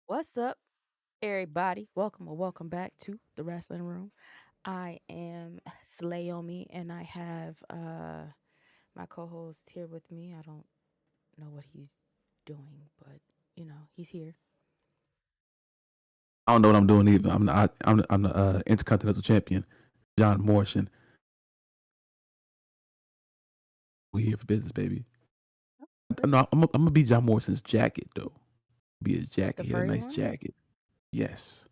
What's up, everybody? Welcome or welcome back to the Wrasslin Room. I am Slayomi, and I have my co-host here with me. I don't know what he's doing, but he's here. I don't know what I'm doing either. I'm the Intercontinental Champion, John Morrison. We here for business, baby. No, I'm gonna be John Morrison's jacket though. Be his The jacket. He had a furry nice one. jacket. Yes,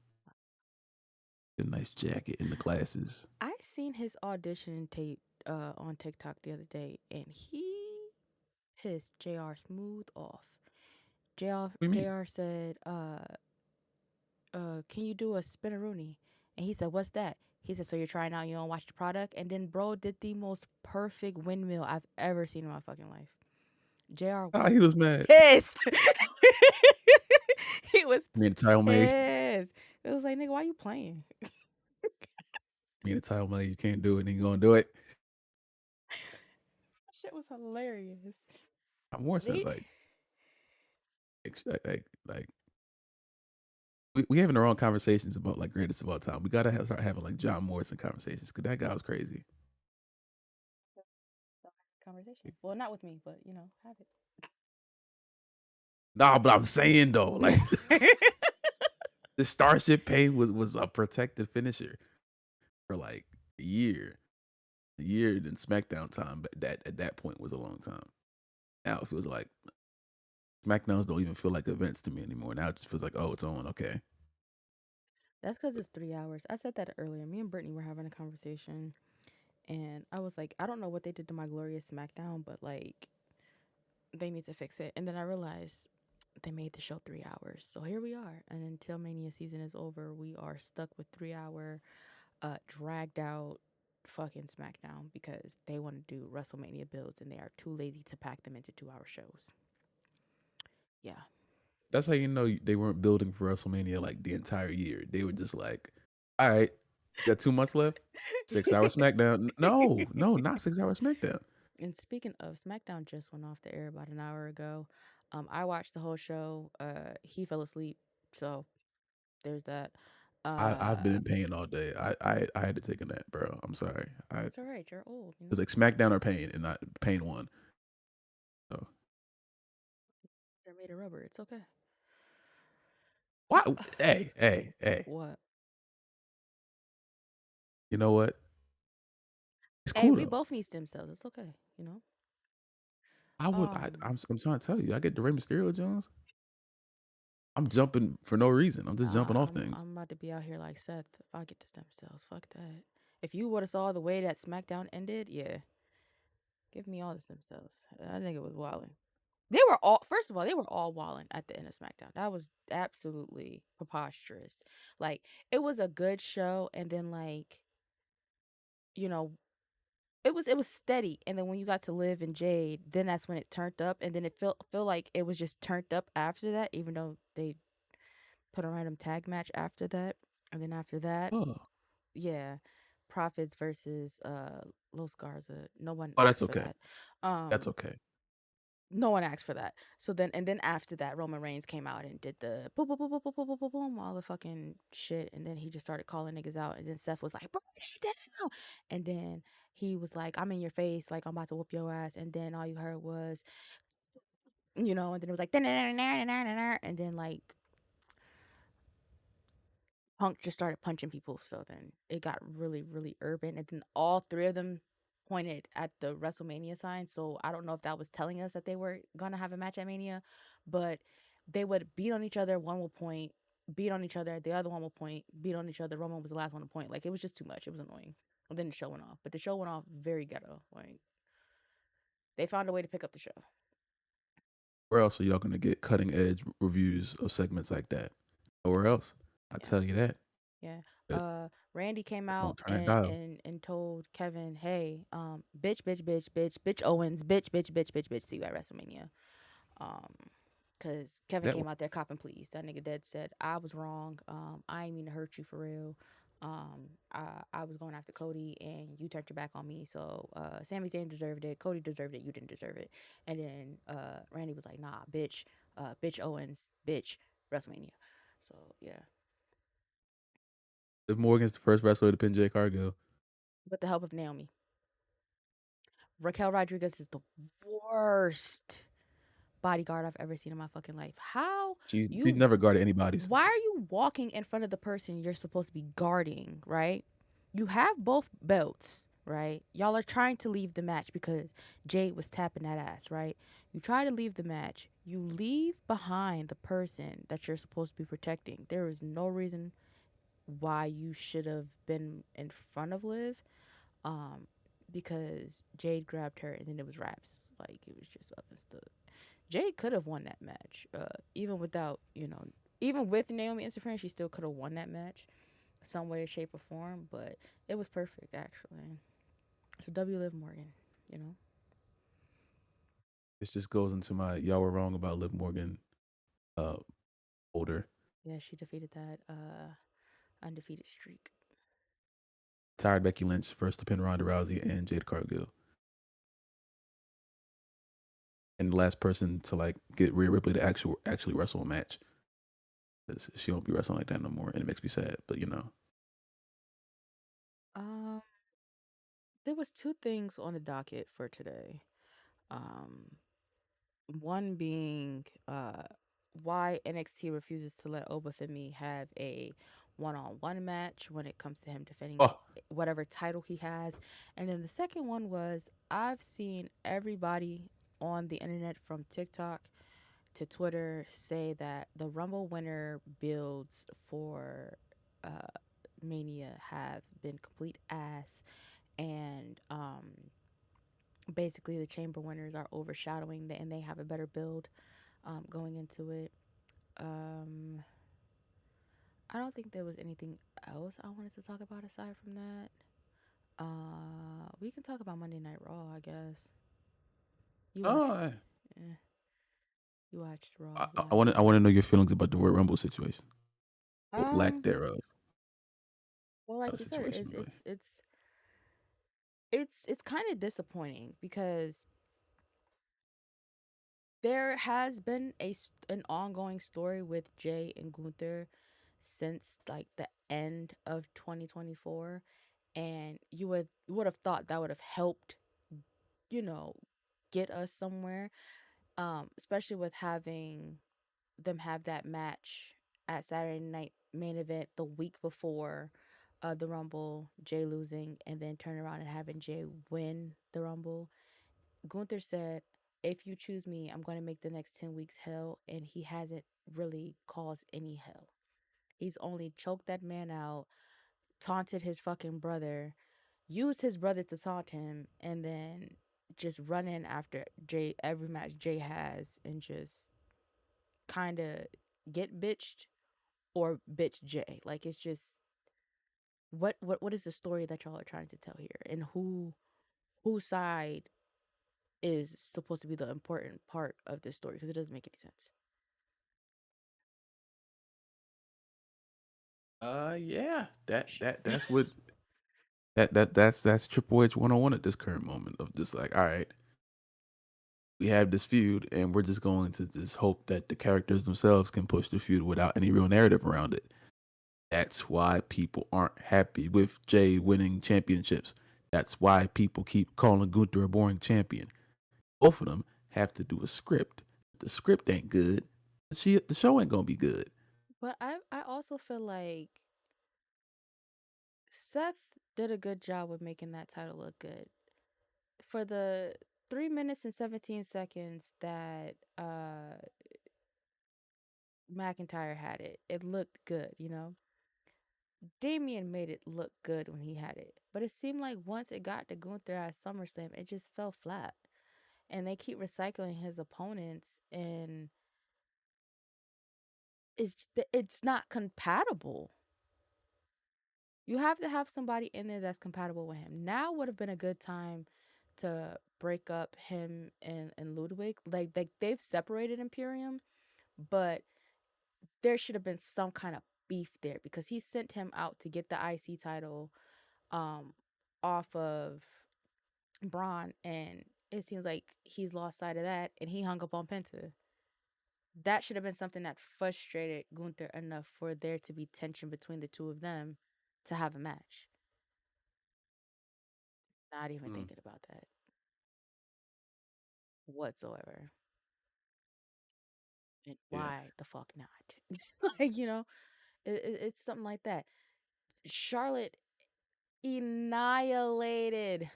a nice jacket and the glasses. I seen his audition tape on TikTok the other day, and he pissed Jr. smooth off. Jr. What do you mean? Jr. said, can you do a spinneroonie? And he said, what's that? He said, so you're trying out, you don't watch the product? And then bro did the most perfect windmill I've ever seen in my fucking life. JR was Ah, he was mad. pissed. He was Me and the title made. pissed. It was like, nigga, why you playing? Me and the title made. You can't do it. And you gonna do it. That shit was hilarious. I'm Morrison. They, Like we having the wrong conversations about like greatest of all time. We gotta start having like John Morrison conversations because that guy was crazy. conversation. Well, not with me, but have Nah, but I'm saying though, like it. the Starship Pain was a protected finisher for like a year. A year than SmackDown time, but that at that point was a long time. Now it feels like SmackDowns don't even feel like events to me anymore. Now it just feels like, oh, it's on. Okay. That's because it's 3 hours. I said that earlier. Me and Brittany were having a conversation, and I was like, I don't know what they did to my glorious SmackDown, but like, they need to fix it. And then I realized they made the show 3 hours. So here we are. And until Mania season is over, we are stuck with 3 hour, dragged out fucking SmackDown because they want to do WrestleMania builds and they are too lazy to pack them into 2 hour shows. Yeah. That's how you know they weren't building for WrestleMania like the entire year. They were just like, all right, got 2 months left. 6 hour SmackDown. No, not 6 hour SmackDown. And speaking of, SmackDown just went off the air about an hour ago. I watched the whole show. He fell asleep, so there's that. I've been Uh, in pain all day. I had to take a nap, bro. I'm sorry. It it's all right. You're old, was like SmackDown or Pain, and not Pain won. So They're made of rubber. It's okay. why? Hey. What? You know what? It's Hey, cool we though. both need stem cells. It's okay. You know. I would. Um. I'm trying to tell you. I get the Rey Mysterio Jones. I'm jumping for no reason. I'm just jumping Nah. off I'm. things. I'm about to be out here like Seth. I'll get the stem cells. Fuck that. If you would have saw the way that SmackDown ended, yeah, give me all the stem cells. I think it was wilding. They were all. First of all, they were all wilding at the end of SmackDown. That was absolutely preposterous. Like it was a good show, and then like you know it was steady, and then when you got to Liv and Jade, then that's when it turned up, and then it feel like it was just turned up after that, even though they put a random tag match after that, and then after that, Oh, yeah, Profits versus Los Garza. No one oh, that's asked for okay. that. That's Um, okay. no one asked for that. So then, and then after that, Roman Reigns came out and did the boom, boom, boom, boom, boom, boom, boom, boom, boom, all the fucking shit. And then he just started calling niggas out. And then Seth was like, "Burn it down." And then he was like, "I'm in your face. Like, I'm about to whoop your ass." And then all you heard was, and then it was like, and then like Punk just started punching people. So then it got really, really urban. And then all three of them pointed at the WrestleMania sign. So I don't know if that was telling us that they were gonna have a match at Mania, but they would beat on each other. One will point, beat on each other. The other one will point, beat on each other. Roman was the last one to point. Like it was just too much. It was annoying. And then the show went off. But the show went off very ghetto. Like they found a way to pick up the show. Where else are y'all gonna get cutting edge reviews of segments like that? Nowhere else. I Yeah. tell you that. Yeah. But Randy came they out won't turn that and dial. and and told Kevin, "Hey, bitch, bitch, bitch, bitch, bitch Owens, bitch, bitch, bitch, bitch, bitch, see you at WrestleMania." Um, cause Kevin That came out there copping please. That nigga dead said, "I was wrong. I ain't mean to hurt you for real. I was going after Cody and you turned your back on me. So Sami Zayn deserved it. Cody deserved it. You didn't deserve it." And then Randy was like, "Nah, bitch, bitch Owens, bitch WrestleMania." So yeah, Liv Morgan's the first wrestler to pin Jade Cargill. with the help of Naomi. Raquel Rodriguez is the worst bodyguard I've ever seen in my fucking life. How She's you never guarded anybody why since. are you walking in front of the person you're supposed to be guarding, right? You have both belts, right? Y'all are trying to leave the match because Jade was tapping that ass, right? You try to leave the match. You leave behind the person that you're supposed to be protecting. There is no reason why you should have been in front of Liv, um, because Jade grabbed her and then it was wraps. Like it was just up and stood. Jade could have won that match, even without even with Naomi interfering, she still could have won that match, some way, shape, or form. But it was perfect actually. So W Liv Morgan, you know, This just goes into my y'all were wrong about Liv Morgan uh older. yeah, she defeated that undefeated streak. Tired Becky Lynch first to pin Ronda Rousey and Jade Cargill. And the last person to like get Rhea Ripley to actually wrestle a match. 'Cause she won't be wrestling like that no more, and it makes me sad. But you know, Um, there was two things on the docket for today. Um, One being why NXT refuses to let Obafemi have a one-on-one match when it comes to him defending oh, whatever title he has. And then the second one was I've seen everybody on the internet from TikTok to Twitter say that the Rumble winner builds for uh, Mania have been complete ass, and basically the chamber winners are overshadowing and they have a better build going into it. Um, I don't think there was anything else I wanted to talk about aside from that. We can talk about Monday Night Raw, I guess. You watched, oh, eh, you watched Raw I last want to night. know your feelings about the Royal Rumble situation or lack Um, thereof. well, Not like a you said, situation, really. it's kind of disappointing because there has been an ongoing story with Jay and Gunther since like the end of 2024, and you would have thought that would have helped, you know, get us somewhere, especially with having them have that match at Saturday Night Main Event the week before the Rumble, Jay losing, and then turn around and having Jay win the Rumble. Gunther said, "If you choose me, I'm going to make the next 10 weeks hell," and he hasn't really caused any hell. He's only choked that man out, taunted his fucking brother, used his brother to taunt him, and then just run in after Jay every match Jay has and just kind of get bitched or bitch Jay. Like it's just what is the story that y'all are trying to tell here, and whose side is supposed to be the important part of this story, because it doesn't make any sense. Yeah, that's what that's Triple H 101 at this current moment of just like, all right, we have this feud, and we're just going to just hope that the characters themselves can push the feud without any real narrative around it. That's why people aren't happy with Jay winning championships. That's why people keep calling Gunther a boring champion. Both of them have to do a script. If the script ain't good, the show ain't gonna be good. But I also feel like Seth did a good job with making that title look good. For the 3 minutes and 17 seconds that McIntyre had it, it looked good, you know? Damien made it look good when he had it. But it seemed like once it got to Gunther at SummerSlam, it just fell flat. And they keep recycling his opponents, and it's not compatible. You have to have somebody in there that's compatible with him. Now would have been a good time to break up him and Ludwig. Like they've separated Imperium, but there should have been some kind of beef there because he sent him out to get the IC title um off of Braun, and it seems like he's lost sight of that and he hung up on Penta. that should have been something that frustrated Gunther enough for there to be tension between the two of them to have a match. Not even Mm, thinking about that whatsoever. And yeah. why the fuck not? Like, it's something like that. Charlotte annihilated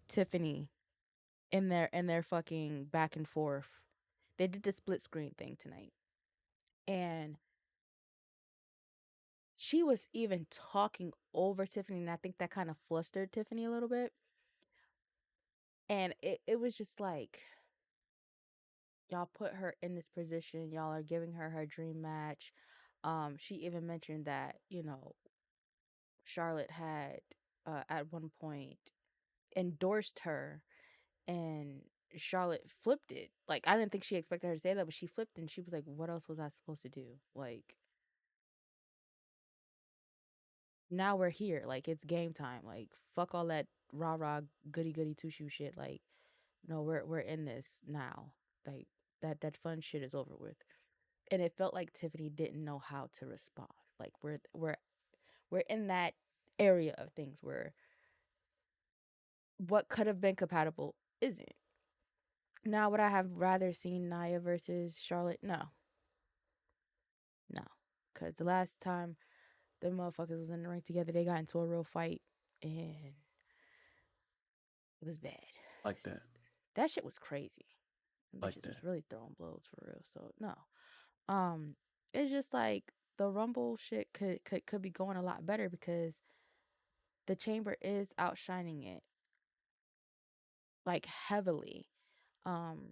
Tiffany in their fucking back and forth. They did the split screen thing tonight. And she was even talking over Tiffany, and I think that kind of flustered Tiffany a little bit. And it was just like, y'all put her in this position, y'all are giving her her dream match. She even mentioned that, Charlotte had at one point endorsed her, and Charlotte flipped it. Like, I didn't think she expected her to say that, but she flipped and she was like, "What else was I supposed to do?" Like, now we're here. Like, it's game time. Like, fuck all that rah rah goody goody two shoe shit. Like, no, we're in this now. Like, that fun shit is over with. And it felt like Tiffany didn't know how to respond. Like, we're in that area of things where what could have been compatible isn't. Now, would I have rather seen Nia versus Charlotte? No, no, because the last time the motherfuckers was in the ring together, they got into a real fight, and it was bad. Like that. That shit was crazy. Them Like bitches that. was really throwing blows for real. So no, um, it's just like the Rumble shit could be going a lot better because the Chamber is outshining it like heavily. Um,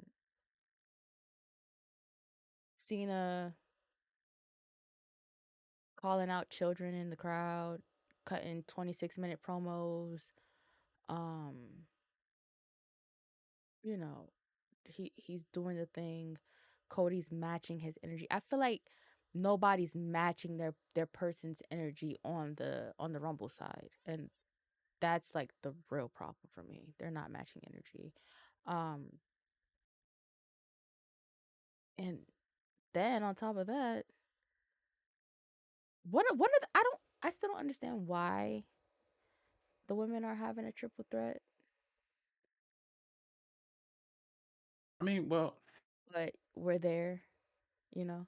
Cena calling out children in the crowd, cutting 26-minute promos. Um, you know, he's doing the thing. Cody's matching his energy. I feel like nobody's matching their person's energy on the Rumble side, and that's like the real problem for me. They're not matching energy. Um, and then on top of that, what are the, I still don't understand why the women are having a triple threat, I mean, well, but we're there. You know,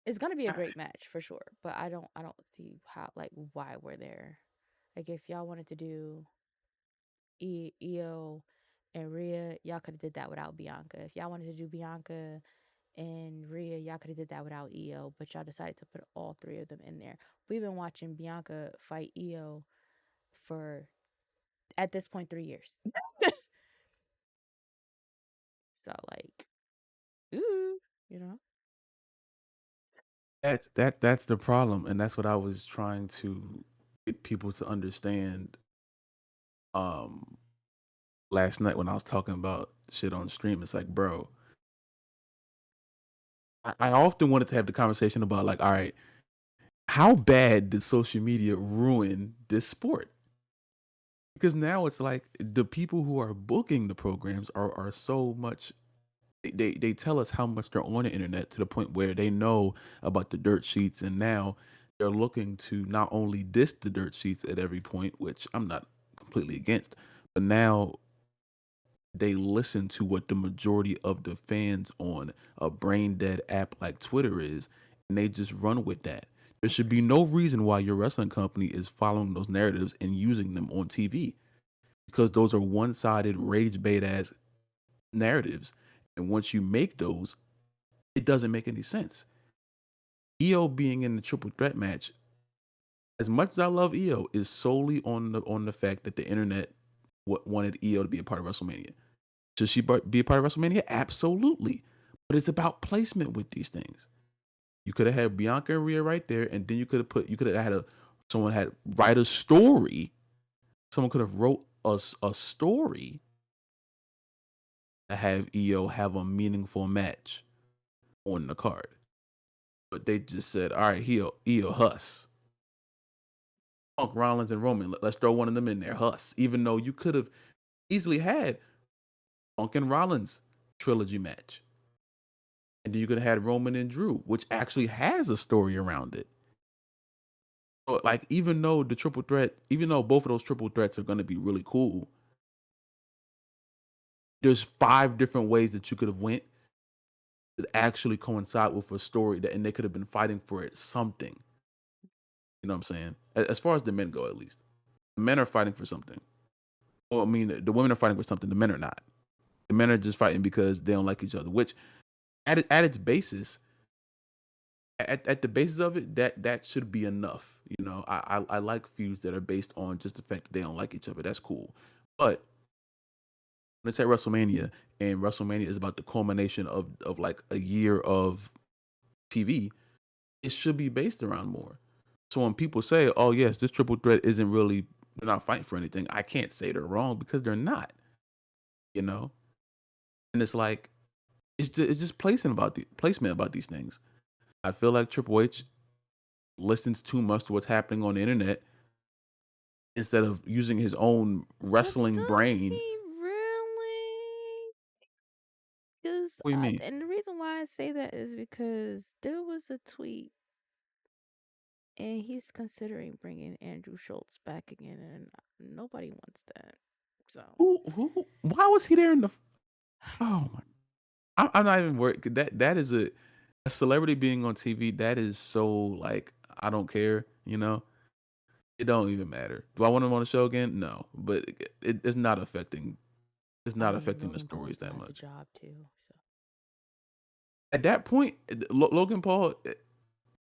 it's gonna be a I, great match for sure, but I don't see how, like, why we're there. Like, if y'all wanted to do Io and Rhea, y'all could have did that without Bianca. If y'all wanted to do Bianca and Rhea, y'all could have did that without Io, but y'all decided to put all three of them in there. We've been watching Bianca fight Io for, at this point, 3 years. So, like, ooh, you know. that's the problem, and that's what I was trying to get people to understand. Um, Last night when I was talking about shit on stream, it's like, bro, I often wanted to have the conversation about like, all right, how bad did social media ruin this sport? Because now it's like the people who are booking the programs are so much, they tell us how much they're on the internet to the point where they know about the dirt sheets, and now they're looking to not only diss the dirt sheets at every point, which I'm not completely against, but now they listen to what the majority of the fans on a brain dead app like Twitter is, and they just run with that. There should be no reason why your wrestling company is following those narratives and using them on TV, because those are one-sided rage bait ass narratives. And once you make those, it doesn't make any sense. EO being in the triple threat match, as much as I love EO, is solely on the fact that the internet wanted EO to be a part of WrestleMania. Should she be a part of WrestleMania? Absolutely. But it's about placement with these things. You could have had Bianca and Rhea right there, and then you could have had someone had write a story. Someone could have wrote a story to have EO have a meaningful match on the card. But they just said, all right, EO Huss. Punk Rollins and Roman. Let's throw one of them in there, Huss. Even though you could have easily had Punk and Rollins trilogy match. And then you could have had Roman and Drew, which actually has a story around it. But like, even though both of those triple threats are going to be really cool, there's 5 different ways that you could have went that actually coincide with a story that, and they could have been fighting for it something. You know what I'm saying? As far as the men go, at least, the men are fighting for something. Well, I mean, the women are fighting for something. The men are not. The men are just fighting because they don't like each other. Which, at its basis, at the basis of it, that should be enough. You know, I like feuds that are based on just the fact that they don't like each other. That's cool. But when it's at WrestleMania, and WrestleMania is about the culmination of like a year of TV, it should be based around more. So when people say, "Oh yes, this triple threat isn't really they're not fighting for anything," I can't say they're wrong because they're not. You know, and it's like it's just placement about these things. I feel like Triple H listens too much to what's happening on the internet instead of using his own But wrestling does brain. he really? Because, What do you mean? and the reason why I say that is because there was a tweet, and he's considering bringing Andrew Schultz back again, and nobody wants that. So, Who? Why was he there in the? Oh my! I'm not even worried. That is a celebrity being on TV. That is so like I don't care. You know, it don't even matter. Do I want him on the show again? No, but it's not affecting. It's I not mean, affecting the Logan Paul stories still that has a much. job too. So, At that point, Logan Paul,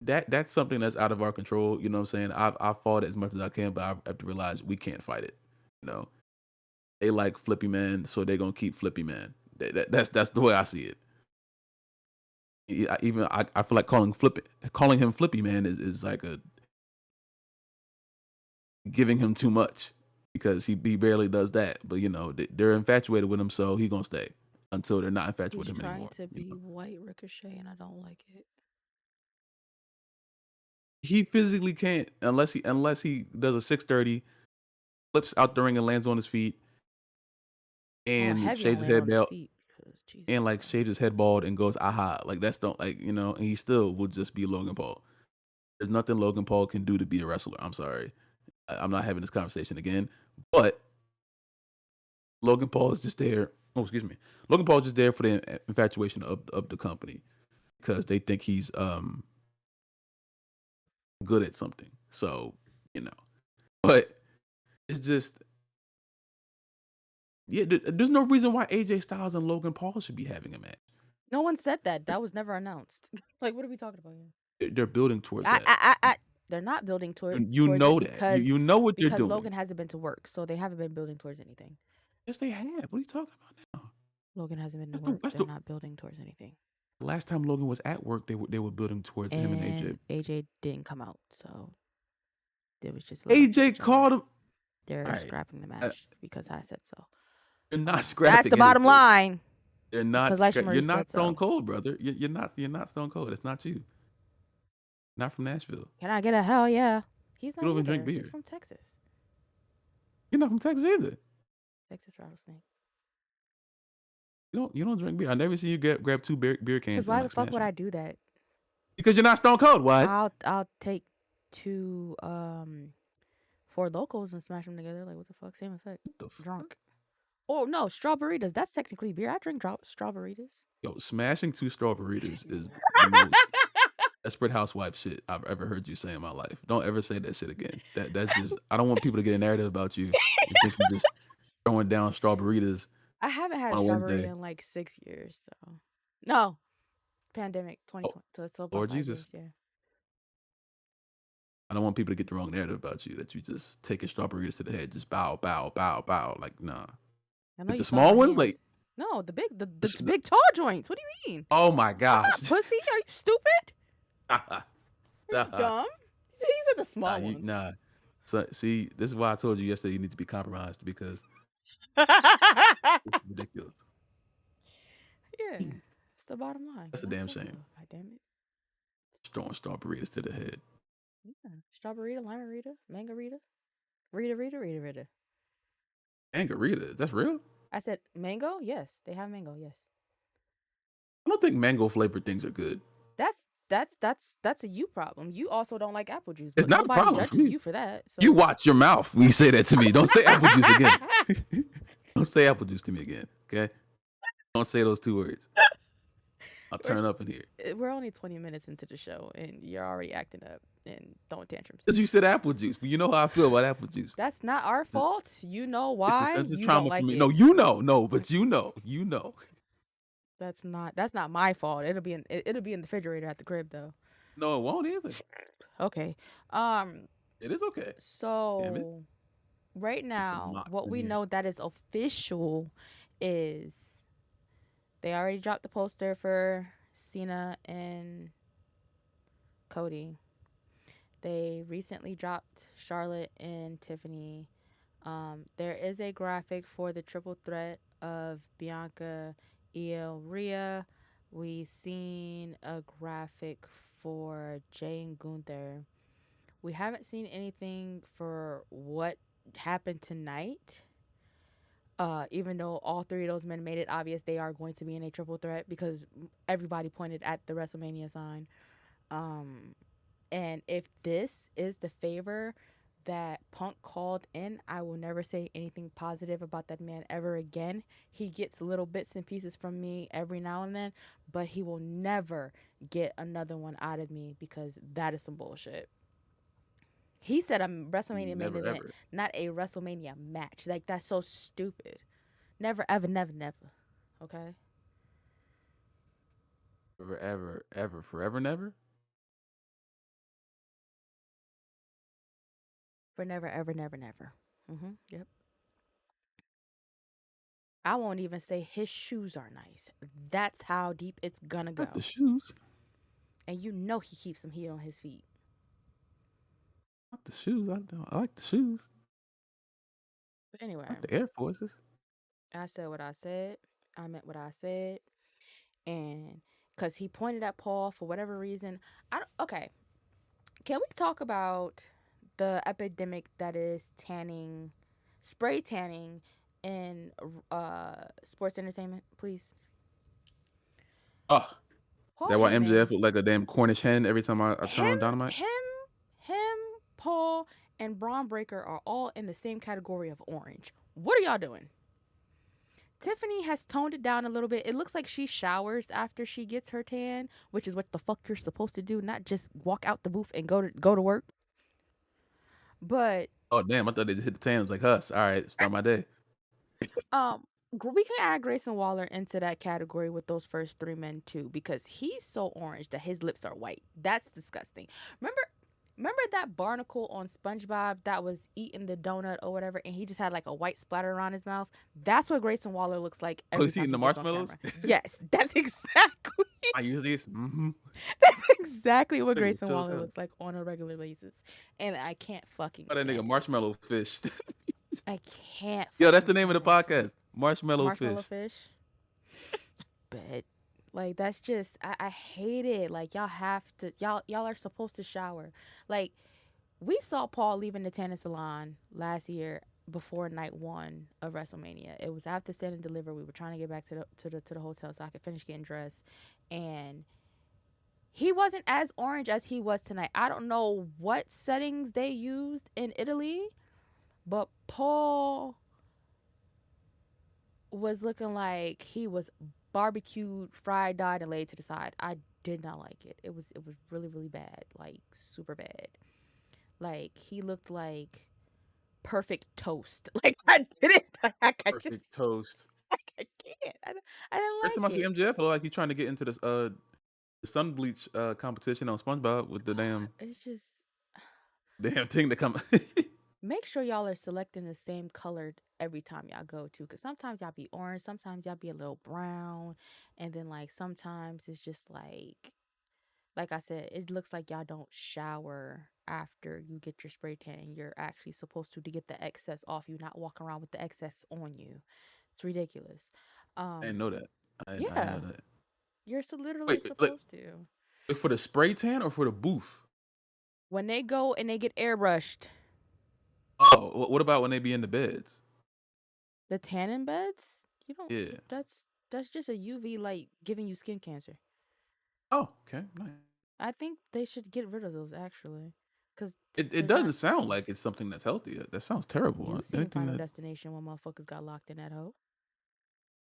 that's something that's out of our control. You know what I'm saying? I fought as much as I can, but I have to realize we can't fight it. You know, they like Flippy Man, so they're gonna keep Flippy Man. That's the way I see it. I feel like calling him Flippy Man is like a giving him too much because he barely does that. But you know they're infatuated with him, so he gonna stay until they're not infatuated with he's him trying anymore. to You be know, white Ricochet, and I don't like it. he physically can't unless he does a 630, flips out the ring and lands on his feet Well, and heavy shaves on his land head on his bald feet because Jesus and like Christ. shaves his head bald and goes aha like that's don't like you know and he still will just be Logan Paul. There's nothing Logan Paul can do to be a wrestler. I'm sorry. I'm not having this conversation again. But Logan Paul is just there. Oh, excuse me. Logan Paul is just there for the infatuation of the company because they think he's good at something. So you know, but it's just yeah. There's no reason why AJ Styles and Logan Paul should be having a match. No one said that. That was never announced. Like, what are we talking about here? They're building towards I, that. I, I, I they're not building You towards it know that. You know what they're because doing. Logan hasn't been to work, so they haven't been building towards anything. Yes, they have. What are you talking about now? Logan hasn't been to That's the work. that's They're the not building towards anything. last time Logan was at work. They were building towards him and AJ. And AJ didn't come out, so it was just left up to AJ each other. called him. They're All right, scrapping the uh, match because I said so. you're not That's the scrapping bottom anything. line. They're not. Because Leisha You're Marie not said Stone so. Cold, brother. You're not. You're not Stone Cold. It's not you. Not from Nashville. Can I get a hell yeah? He's You not don't even drink either. He's beer. from Texas. You're not from Texas either. Texas rattlesnake. You don't drink beer. I never see you grab two beer Because cans and why the like fuck smash would them. I do that? Because you're not Stone Cold. What? I'll take two four locals and smash them together. Like what the fuck? Same effect. What the fuck? Drunk. Oh no, strawberries. That's technically beer. I drink strawberries. Yo, smashing two strawberries is the most desperate housewife shit I've ever heard you say in my life. Don't ever say that shit again. That's just I don't want people to get a narrative about you and think you just throwing down strawberries I haven't had on a strawberry Wednesday. in like 6 years. So no, pandemic Oh, 2020. So it's about Lord 5 years. Jesus. Yeah. I don't want people to get the wrong narrative about you that you just taking strawberries to the head, just bow, bow, bow, bow. Like, nah. I know Like the you saw my small ones, hands. like, No, the the, big tall joints. What do you mean? oh my I'm gosh. not pussy. Are you stupid? nah, Are you dumb? These are the nah, small ones. nah. So, see, this is why I told you yesterday you need to be compromised because it's ridiculous. Yeah, it's the bottom line. That's Because a I damn said so. shame. God damn it. Throwing strawberries to the head. Yeah. Strawberry, limerita, mangarita, Rita. Angarita, that's real? I said mango. Yes, they have mango. Yes. don't think mango flavored things are good. That's a you problem. You also don't like apple juice, It's but not a nobody problem for judges me. you for that. You So watch your mouth when you say that to me. Don't say apple juice again. Don't say apple juice to me again. Okay. Don't say those two words. I'll we're turn up in here. we're only 20 minutes into the show and you're already acting up and throwing tantrums. Because you said apple juice. But you know how I feel about apple juice. That's not our It's a, fault. You know it's a why? sense of You don't trauma for like me. No, it. you know. No, but you know. You know. That's not my fault. It'll be in the refrigerator at the crib though. No, it won't either. Okay. Um It is okay. Damn it. so right It's a now mock what in we here. know that is official is they already dropped the poster for Cena and Cody. They recently dropped Charlotte and Tiffany. There is a graphic for the triple threat of Bianca, Io, Rhea. We seen a graphic for Jay and Gunther. We haven't seen anything for what happened tonight. Even though all three of those men made it obvious they are going to be in a triple threat because everybody pointed at the WrestleMania sign. Um, and if this is the favor that Punk called in, I will never say anything positive about that man ever again. He gets little bits and pieces from me every now and then, but he will never get another one out of me because that is some bullshit. He said a WrestleMania main Never event, ever. not a WrestleMania match. Like, that's so stupid. Never, ever, never, never. Okay? Forever, ever, forever, never. For never, ever, never, never. Yep. I won't even say his shoes are nice. That's how deep it's gonna Not the go. shoes. And you know he keeps some heat on his feet. Not the shoes. I like the shoes. But anyway, Not the Air Forces. I said what I said. I meant what I said. And because he pointed at Paul for whatever reason. Okay. Can we talk about the epidemic that is tanning, spray tanning in sports entertainment, please? Oh, Paul that why MJF Heyman, look like a damn Cornish hen every time I turn him, on Dynamite? him, him, Paul, and Braun Breaker are all in the same category of orange. What are y'all doing? Tiffany has toned it down a little bit. It looks like she showers after she gets her tan, which is what the fuck you're supposed to do, not just walk out the booth and go to work. But Oh damn, I thought they just hit the tan. It was like us. All right, start my day. um we can add Grayson Waller into that category with those first three men too, because he's so orange that his lips are white. That's disgusting. Remember that barnacle on SpongeBob that was eating the donut or whatever, and he just had like a white splatter around his mouth? That's what Grayson Waller looks like Oh, every he's time eating he the gets on marshmallows. camera. Yes, that's exactly I use these. that's exactly what Nigga was Grayson chill as Waller hell. looks like on a regular basis, and I can't fucking Oh, that nigga stand it. marshmallow fish. I can't Yo, that's fucking the name of the stand that shit. podcast. Marshmallow Marshmallow fish. fish. But like that's just I hate it. Like y'all are supposed to shower. Like we saw Paul leaving the tennis salon last year before night one of WrestleMania. It was after Stand and Deliver. We were trying to get back to the hotel so I could finish getting dressed, and he wasn't as orange as he was tonight. I don't know what settings they used in Italy, but Paul was looking like he was barbecued, fried, dyed, and laid to the side. I did not like it. It was really really bad, like super bad. Like he looked like perfect toast. Like I didn't. I just Perfect toast. I can't. I didn't Every time I like see it. MJF, I look like he's trying to get into this the sun bleach competition on SpongeBob with the It's just damn thing that come. make sure y'all are selecting the same colored every time y'all go to, because sometimes y'all be orange, sometimes y'all be a little brown, and then like sometimes it's just like I said, it looks like y'all don't shower after you get your spray tan. You're actually supposed to get the excess off you, not walk around with the excess on you. It's ridiculous. I didn't know that. I didn't know Yeah, that. you're literally Wait, supposed to. for the spray tan or for the booth? When they go and they get airbrushed, Oh, what about when they be in the beds? the tanning beds, you don't. Yeah. That's That's just a UV light giving you skin cancer. Oh, okay, nice. I think they should get rid of those actually, because It they're doesn't not sound safe. like it's something that's healthy. That sounds terrible. You seen Anything Final that Destination when motherfuckers got locked in that hole?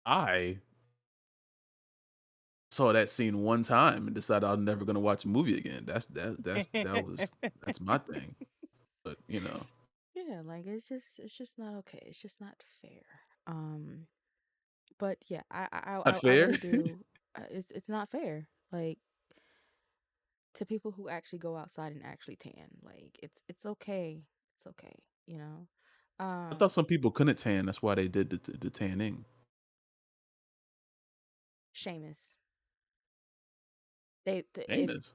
I saw that scene one time and decided I'm never gonna watch a movie again. That's my thing. But Yeah, like it's just not okay. It's just not fair. Um, but yeah, not I fair. really do. It's not fair. Like to people who actually go outside and actually tan. Like it's okay. It's okay. You know. I thought Um, some people couldn't tan. That's why they did the tanning. Seamus. If Amos.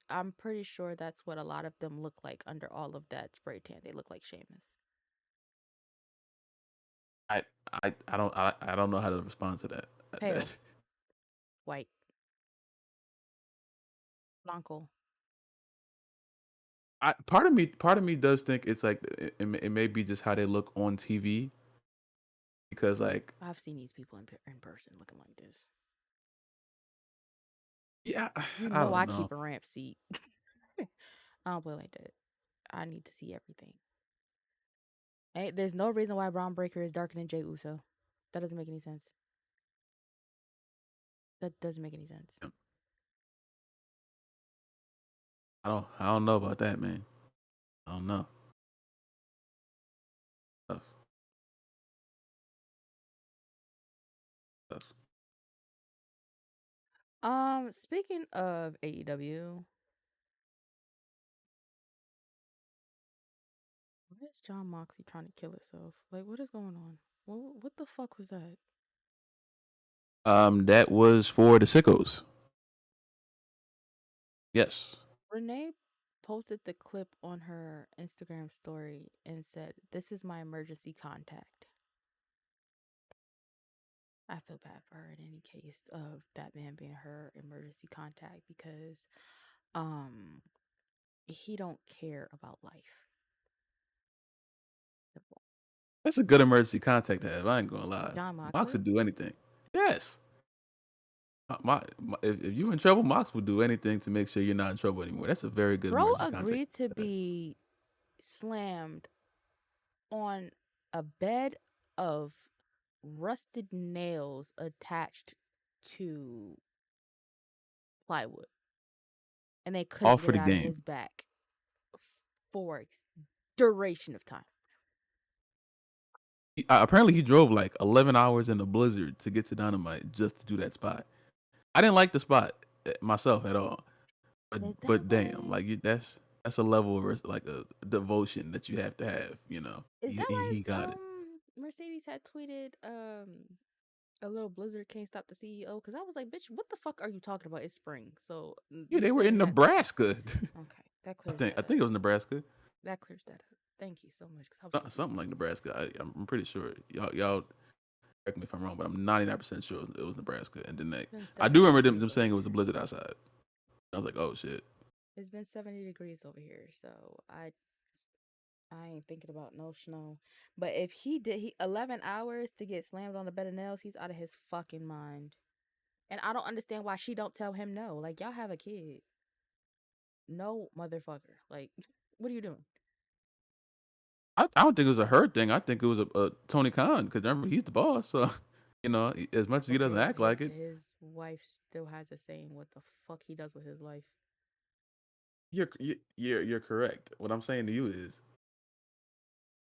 I'm pretty sure that's what a lot of them look like under all of that spray tan. They look like Seamus. I I don't know how to respond to that. Pale, white, blanco. Part of me does think it's like it may be just how they look on TV because like I've seen these people in person looking like this. yeah, You I know don't I know. keep a ramp seat. I don't play like that. I need to see everything. Hey, there's no reason why Braun Breaker is darker than Jay Uso. That doesn't make any sense. That doesn't make any sense. I don't know about that, man. I don't know. Tough, tough. Speaking of AEW, why is John Moxley trying to kill himself? Like, what is going on? What the fuck was that? That was for the sickos. Yes. Renee posted the clip on her Instagram story and said, "This is my emergency contact." I feel bad for her in any case of that man being her emergency contact because um he don't care about life. That's a good emergency contact to have. I ain't gonna lie. John Mox Moxley? would do anything. Yes. If you in trouble, Mox would do anything to make sure you're not in trouble anymore. That's a very good Bro emergency contact agreed to to have. be slammed on a bed of rusted nails attached to plywood, and they All couldn't get for it the out of game. his back for a duration of time. Apparently, he drove like 11 hours in a blizzard to get to Dynamite just to do that spot. I didn't like the spot myself at all. But Is that but damn, why? like that's a level of like a devotion that you have to have. Is that why He got it. Mercedes had tweeted a little blizzard can't stop the CEO? Because I was like, bitch, what the fuck are you talking about? It's spring, so Yeah, you they were in saying that? Nebraska. Okay, that I clears think that I up. think it was Nebraska. That clears that up. Thank you so much. Because I was Something like confused. Nebraska. I'm pretty sure. Y'all correct me if I'm wrong, but I'm 99% sure it was Nebraska. And then It's been I do 70 remember them degrees over saying it was a here. blizzard outside. I was like, oh shit. It's been 70 degrees over here, so I ain't thinking about no snow. But if he 11 hours to get slammed on the bed of nails, he's out of his fucking mind. And I don't understand why she don't tell him no. Like y'all have a kid. No motherfucker. Like what are you doing? I don't think it was a her thing. I think it was a Tony Khan because remember he's the boss. So as much as he But doesn't act like it, his wife still has a saying what the fuck he does with his life. you're correct. What I'm saying to you is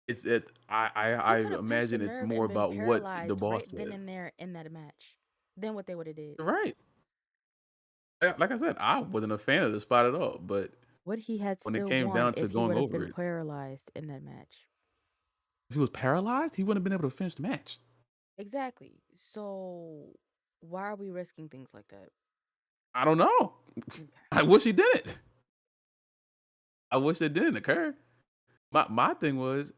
it's it. He I could have pinched a imagine it's nerve more and been about what the paralyzed right boss then said. and there in that match. Then what they would have did. You're right. Like I said, I wasn't a fan of the spot at all. But Would he had when it still came won down to if he going would have over been it, paralyzed in that match? if he was paralyzed, he wouldn't have been able to finish the match. Exactly. So why are we risking things like that? I don't know. Okay. I wish he didn't. I wish it didn't occur. My thing was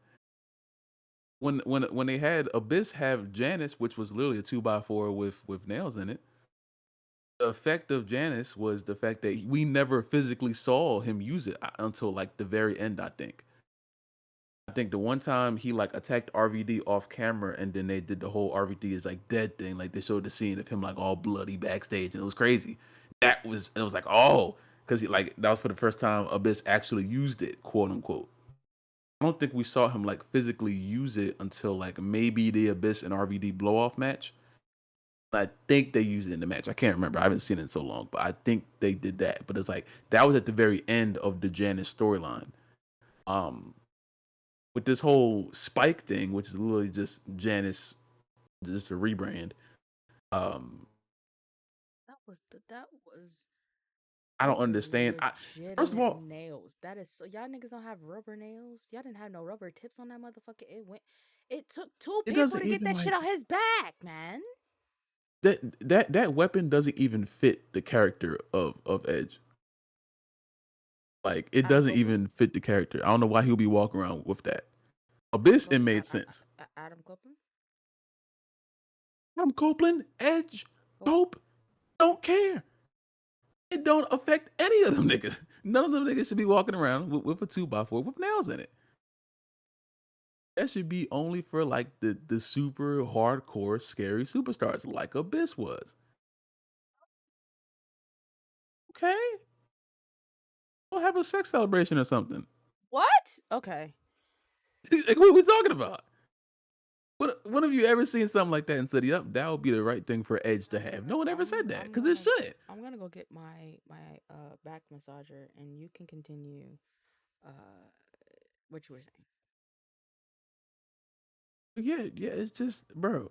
when they had Abyss have Janice, which was literally a 2x4 with nails in it. The effect of Janice was the fact that we never physically saw him use it until like the very end. I I think the one time he like attacked RVD off camera, and then they did the whole RVD is like dead thing. Like they showed the scene of him like all bloody backstage, and it was crazy. It was like oh, because like that was for the first time Abyss actually used it, quote unquote. I don't think we saw him like physically use it until like maybe the Abyss and RVD blow off match. I think they used it in the match. I can't remember. I haven't seen it in so long, but I think they did that. But it's like that was at the very end of the Janice storyline. Um, with this whole Spike thing, which is literally just Janice, just a rebrand. Um, That was I don't those were understand. First of legitimate all, nails. That is so y'all niggas don't have rubber nails. Y'all didn't have no rubber tips on that motherfucker. It took two it people doesn't to get even that shit like out his back, man. that weapon doesn't even fit the character of Edge. Like it Adam doesn't Copeland? even fit the character. I don't know why he would be walking around with that. Adam Abyss, it Copeland? made sense. Adam Copeland? Adam Copeland, Edge, Cope? Cope, don't care. It don't affect any of them niggas. None of them niggas should be walking around with a 2x4 with nails in it. That should be only for like the super hardcore scary superstars like Abyss was. Okay, we'll have a sex celebration or something. What? Okay. Like, what are we talking about? What when have you ever seen something like that and said, "Yep, that would be the right thing for Edge to have"? No one ever said that because it shouldn't. I'm gonna go get my back massager and you can continue uh what you were saying. Yeah, yeah, it's just, bro.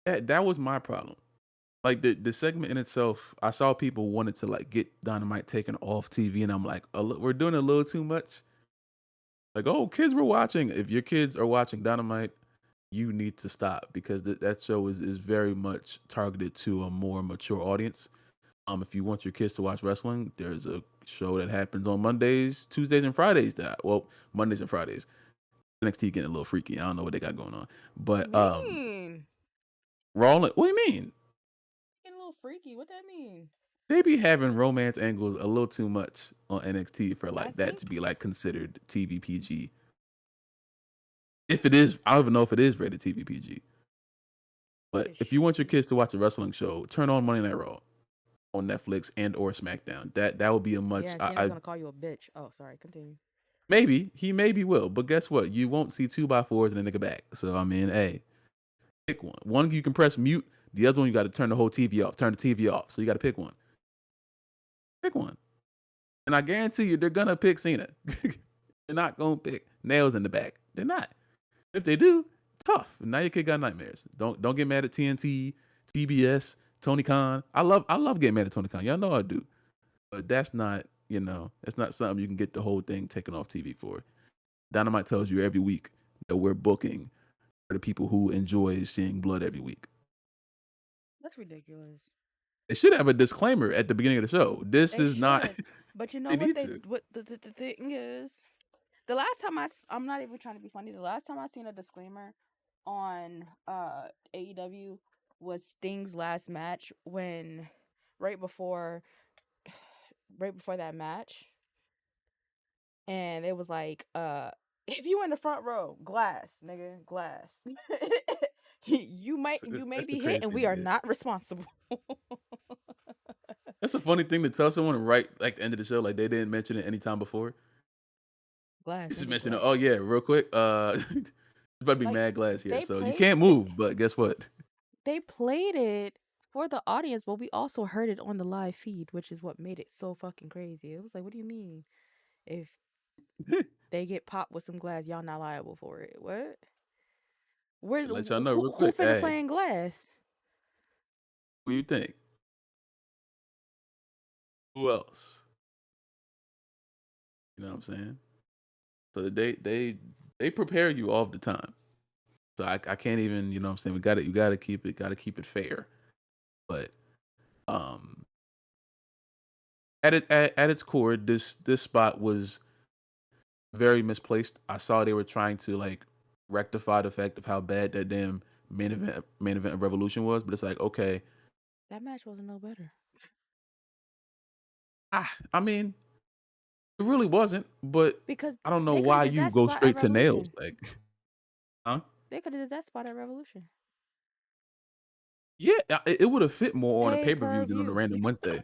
That was my problem. Like the segment in itself, I saw people wanted to like get Dynamite taken off TV, and I'm like, we're doing a little too much. Like, oh, kids were watching. If your kids are watching Dynamite, you need to stop because that show is very much targeted to a more mature audience. If you want your kids to watch wrestling, there's a show that happens on Mondays, Tuesdays, and Fridays. Mondays and Fridays. NXT getting a little freaky. I don't know what they got going on, What you but mean? Raw. What do you mean? Getting a little freaky. What that mean? They be having romance angles a little too much on NXT for I like that to think be like considered TV PG. If it is, I don't even know if it is rated TV PG. But it if you want your should. kids to watch a wrestling show, turn on Monday Night Raw on Netflix and or SmackDown. That would be a Yeah, much. and Cena's gonna call you a bitch. Oh, sorry. Continue. Maybe he maybe will, but guess what? You won't see 2x4s in a nigga back. So I mean, hey, pick one. One you can press mute. The other one you got to turn the whole TV off. Turn the TV off. So you got to pick one. Pick one. And I guarantee you, they're gonna pick Cena. They're not gonna pick nails in the back. They're not. If they do, tough. Now your kid got nightmares. Don't get mad at TNT, TBS, Tony Khan. I love getting mad at Tony Khan. Y'all know I do. But that's not that's not something you can get the whole thing taken off TV for. Dynamite tells you every week that we're booking for the people who enjoy seeing blood every week. That's ridiculous. They should have a disclaimer at the beginning of the show. This They is not. should. But you know They what need to. the thing is? The last time I'm not even trying to be funny. The last time I seen a disclaimer on AEW was Sting's last match when right before right before that match, and it was like if you in the front row, glass, nigga, glass. You may That's the be hit crazy and thing we to are get. not responsible. That's a funny thing to tell someone right like the end of the show, like they didn't mention it any time before. Glass, Just nigga, mention it. glass. Oh yeah, real quick. There's about to be Like mad glass here, they so you played can't it move. But guess what? they played it for the audience, but we also heard it on the live feed, which is what made it so fucking crazy. It was like, what do you mean? If they get popped with some glass, y'all not liable for it. What? Where's Let y'all know real who quick. finna Hey, play in glass? who you think? Who else? You know what I'm saying? So they prepare you all the time. So I can't even, you know what I'm saying? You gotta keep it fair. But um at its core, this spot was very misplaced. I saw they were trying to like rectify the fact of how bad that damn main event of Revolution was, but it's like, okay, That match wasn't no better. I mean, It really wasn't, but because I don't know they could have why did you that go spot at straight to nails, Revolution. like, huh? They could have did that spot at Revolution. Yeah, it would have fit more on a Pay pay-per-view per than on a view. random Wednesday.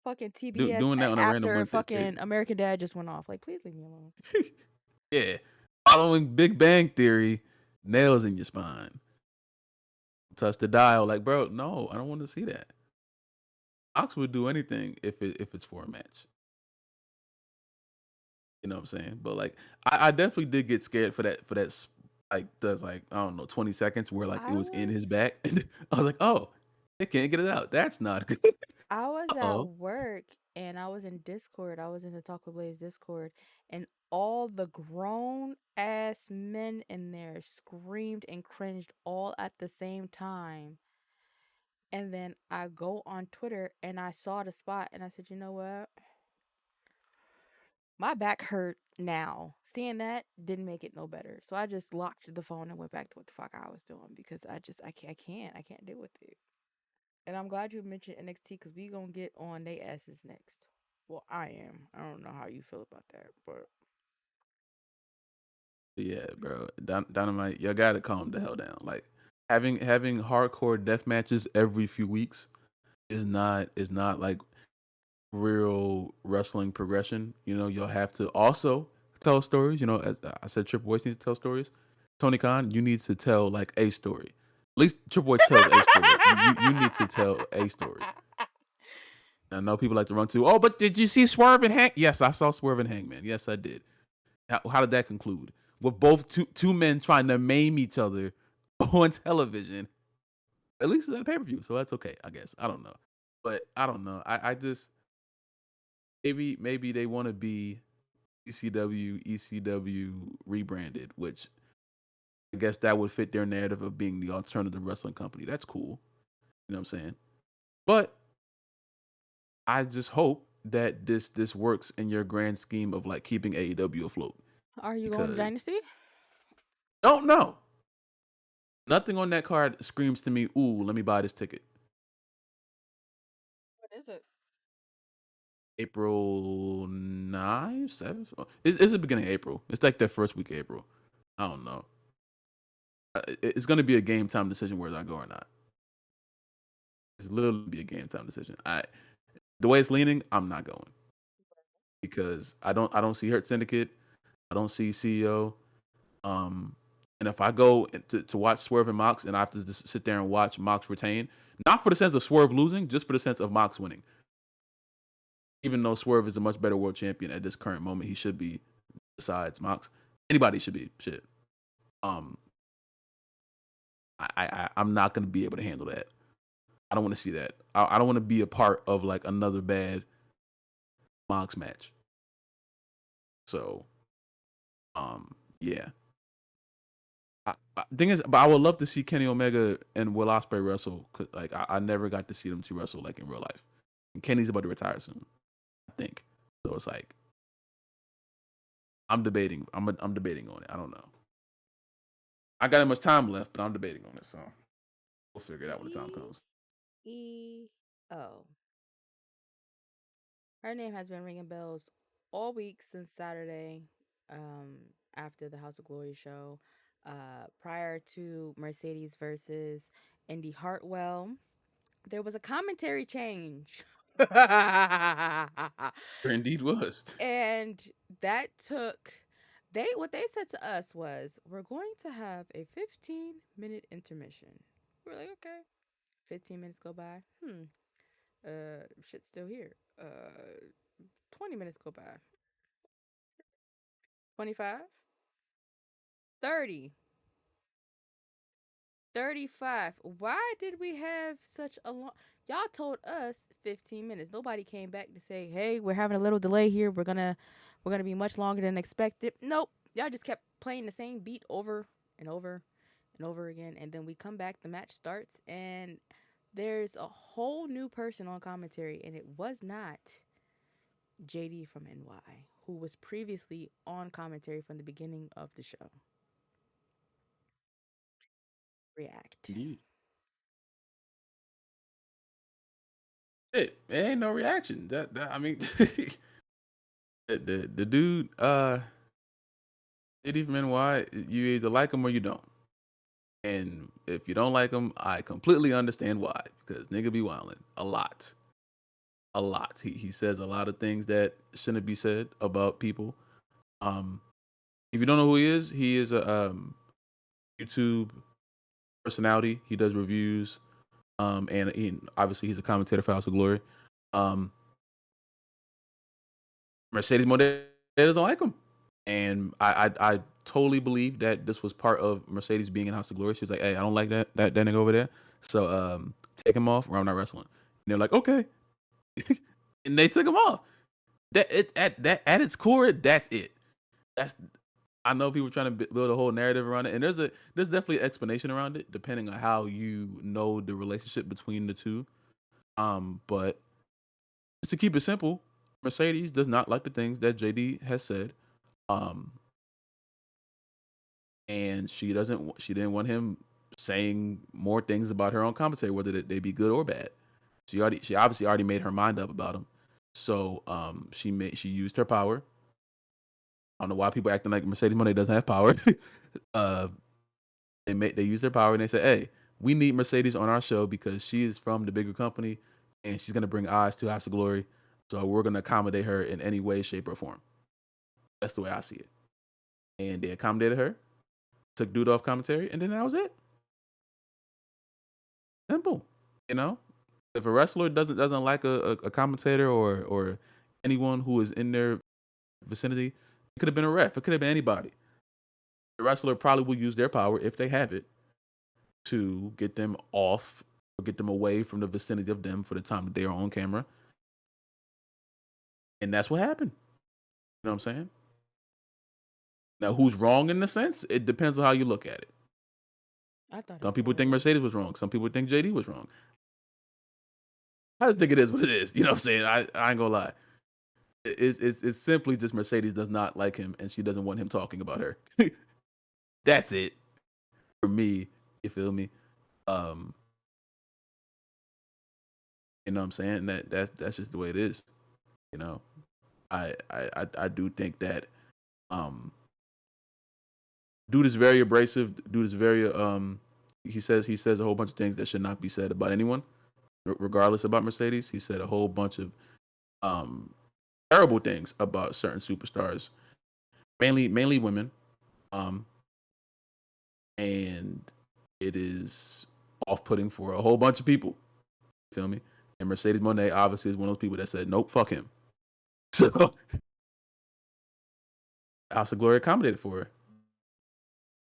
Fucking TBS Doing that on a random after Wednesday is fucking crazy. American Dad just went off. Like, please leave me alone. Yeah. Following Big Bang Theory, nails in your spine. Touch the dial, like, bro, no, I don't want to see that. Ox would do anything if it's for a match. You know what I'm saying? But like, I definitely did get scared for like does like I don't know 20 seconds where like it I was in his was back, and I was like, oh, they can't get it out. That's not good. I was at Oh, work and I was in Discord. I was in the Talk with Blaze Discord, and all the grown ass men in there screamed and cringed all at the same time. And then I go on Twitter and I saw the spot and I said, you know what? My back hurt now. Seeing that didn't make it no better. So I just locked the phone and went back to what the fuck I was doing because I can't deal with it. And I'm glad you mentioned NXT because we gonna get on they asses next. Well, I am. I don't know how you feel about that, but yeah, bro. Dynamite, you gotta calm the hell down. Like having hardcore death matches every few weeks is not like real wrestling progression. You know, you'll have to also tell stories. You know, as I said, Triple H needs to tell stories. Tony Khan, you need to tell like a story. At least Triple H tells a story. You need to tell a story. I know people like to run to, oh, but did you see Swerve and Hang? Yes, I saw Swerve and Hangman. Yes, I did. How did that conclude? With both two men trying to maim each other on television. At least it's at a pay per view, so that's okay. I guess I don't know, but I don't know. I just maybe they want to be ECW rebranded, which I guess that would fit their narrative of being the alternative wrestling company. That's cool. You know what I'm saying? But I just hope that this works in your grand scheme of like keeping AEW afloat. are you going to Because Dynasty? don't know. Nothing on that card screams to me, ooh, let me buy this ticket. What is it? April 9th, 7th? It's the beginning of April. It's like the first week of April. I don't know. It's going to be a game time decision whether I go or not. It's literally be a game time decision. The way it's leaning, I'm not going because I don't see Hurt Syndicate. I don't see CEO. Um, and if I go to watch Swerve and Mox, and I have to just sit there and watch Mox retain, not for the sense of Swerve losing, just for the sense of Mox winning. Even though Swerve is a much better world champion at this current moment, he should be. Besides Mox, anybody should be. Shit. Um, I'm not gonna be able to handle that. I don't want to see that. I don't want to be a part of like another bad Mox match. So, yeah. Thing is, but I would love to see Kenny Omega and Will Ospreay wrestle. Like I never got to see them two wrestle like in real life. And Kenny's about to retire soon, I think. So it's like I'm debating. I'm debating on it. I don't know. I got that much time left, but I'm debating on it. So we'll figure it out when the time comes. CEO. Her name has been ringing bells all week since Saturday, after the House of Glory show, prior to Mercedes versus Indy Hartwell. There was a commentary change. There indeed was. And that took they what they said to us was we're going to have a 15-minute intermission. We're like, okay. 15 minutes go by. Shit's still here. 20 minutes go by. 25, 30, 35. Why did we have such a long Y'all told us 15 minutes. Nobody came back to say, "Hey, we're having a little delay here. We're going to be much longer than expected." Nope. Y'all just kept playing the same beat over and over and over again, and then we come back, the match starts, and there's a whole new person on commentary, and it was not JD from NY, who was previously on commentary from the beginning of the show. React. Indeed. It ain't no reaction. That I mean, The dude, JD from NY, you either like him or you don't. And if you don't like him, I completely understand why. Because nigga be wildin' a lot, a lot. He says a lot of things that shouldn't be said about people. Um, if you don't know who he is a YouTube personality. He does reviews. And obviously he's a commentator for House of Glory. Um, Mercedes Monet doesn't like him, and I totally believe that this was part of Mercedes being in House of Glory. She was like, "Hey, I don't like that nigga over there, so take him off, or I'm not wrestling." And they're like, "Okay," and they took him off. At its core, that's it. That's I know people trying to build a whole narrative around it, and there's definitely an explanation around it, depending on how you know the relationship between the two. But just to keep it simple, Mercedes does not like the things that JD has said. Um, and she didn't want him saying more things about her own commentary, whether they be good or bad. She obviously already made her mind up about him. So she used her power. I don't know why people acting like Mercedes Monet doesn't have power. uh, they used their power and they said, "Hey, we need Mercedes on our show because she is from the bigger company and she's gonna bring eyes to House of Glory. So we're gonna accommodate her in any way, shape, or form." That's the way I see it. And they accommodated her, took dude off commentary, and then that was it. Simple. You know, if a wrestler doesn't like a commentator or anyone who is in their vicinity, it could have been a ref. It could have been anybody. The wrestler probably will use their power if they have it to get them off or get them away from the vicinity of them for the time that they are on camera. And that's what happened. You know what I'm saying? Now, who's wrong in the sense? It depends on how you look at it. I thought it Some was people think horrible. Mercedes was wrong. Some people think JD was wrong. I just think it is what it is. You know what I'm saying? I ain't gonna lie. It's simply just Mercedes does not like him and she doesn't want him talking about her. That's it for me. You feel me? Um, you know what I'm saying? That's just the way it is. You know, I do think that um, dude is very abrasive. Dude is very he says a whole bunch of things that should not be said about anyone, regardless about Mercedes. He said a whole bunch of um terrible things about certain superstars, mainly women. Um, and it is off-putting for a whole bunch of people. You feel me? And Mercedes Monet obviously is one of those people that said, "Nope, fuck him." So House of Glory accommodated for her,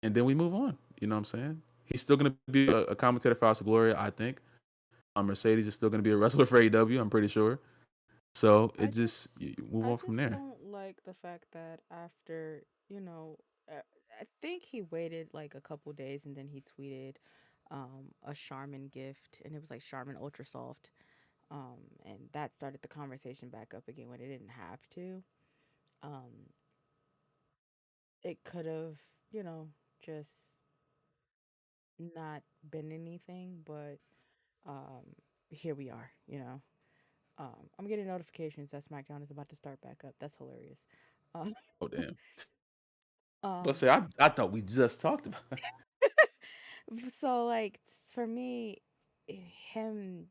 and then we move on. You know what I'm saying? He's still gonna be a commentator for House of Glory, I think. Mercedes is still gonna be a wrestler for AEW, I'm pretty sure. So it I just just you move I on from just there. don't like the fact that after, uh, I think he waited like a couple days and then he tweeted a Charmin gift and it was like Charmin Ultra Soft. And that started the conversation back up again when it didn't have to. Um it could have, just not been anything, but um here we are, I'm getting notifications that SmackDown is about to start back up. That's hilarious. Um, Oh damn. Let's um say I thought we just talked about it. so like for me, him,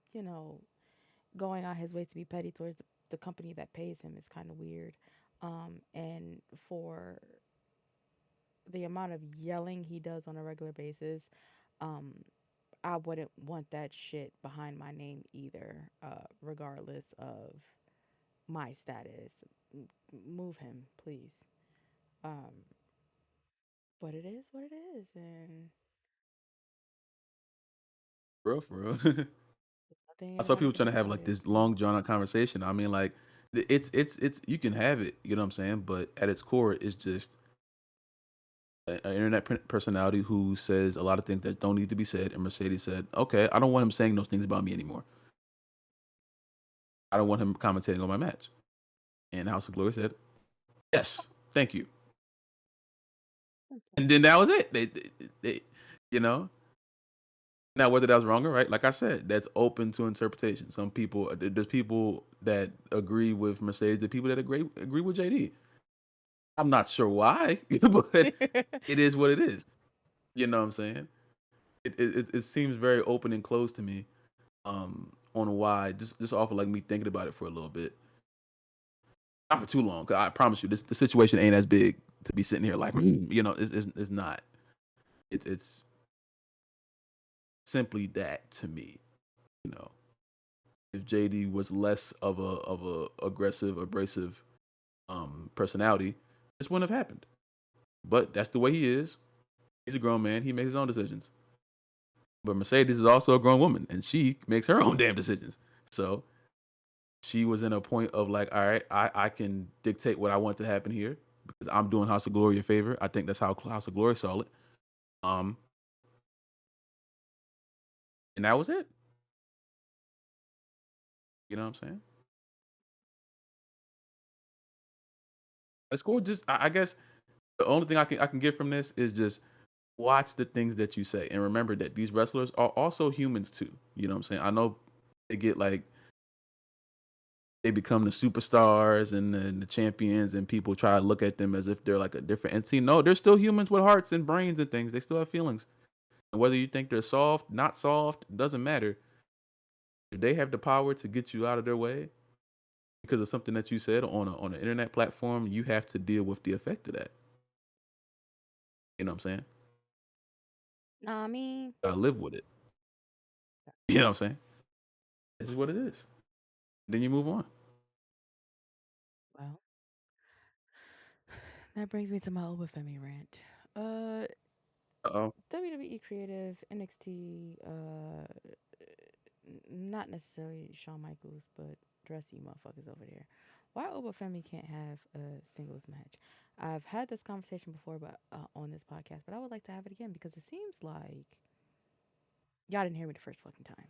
going on his way to be petty towards the company that pays him is kind of weird. And for the amount of yelling he does on a regular basis, um, I wouldn't want that shit behind my name either, regardless of my status. Move him, please. Um, but it is what it is, and For real. there's nothing I saw anyone people can trying do to have about like it. this long drawn out conversation. I mean, like it's you can have it, you know what I'm saying? But at its core, it's just an internet personality who says a lot of things that don't need to be said. And Mercedes said, "Okay, I don't want him saying those things about me anymore. I don't want him commentating on my match." And House of Glory said, "Yes, thank you." Okay. And then that was it. They you know. Now, whether that was wrong or right, like I said, that's open to interpretation. Some people, there's people that agree with Mercedes, the people that agree with JD. I'm not sure why, but it is what it is. You know what I'm saying? It seems very open and closed to me. On why, just off of like me thinking about it for a little bit, not for too long. 'Cause I promise you, this the situation ain't as big to be sitting here like, you know, it's not. It's simply that to me. You know, if JD was less of a aggressive, abrasive personality, this wouldn't have happened. But that's the way he is. He's a grown man. He makes his own decisions. But Mercedes is also a grown woman, and she makes her own damn decisions. So she was in a point of like, all right, I can dictate what I want to happen here because I'm doing House of Glory a favor. I think that's how House of Glory saw it. Um, and that was it. You know what I'm saying? That's cool. Just I guess the only thing I can get from this is just watch the things that you say and remember that these wrestlers are also humans too. You know what I'm saying? I know they get like they become the superstars and the champions, and people try to look at them as if they're like a different entity. No, they're still humans with hearts and brains and things. They still have feelings. And whether you think they're soft, not soft, doesn't matter. If they have the power to get you out of their way because of something that you said on an internet platform, you have to deal with the effect of that. You know what I'm saying? Nah, I mean, Live with it. You know what I'm saying? This is what it is. Then you move on. well, that brings me to my Obafemi rant. Uh, Uh-oh. WWE Creative, NXT, not necessarily Shawn Michaels, but the rest of you motherfuckers over there. Why Obafemi can't have a singles match? I've had this conversation before, but on this podcast, but I would like to have it again because it seems like y'all didn't hear me the first fucking time.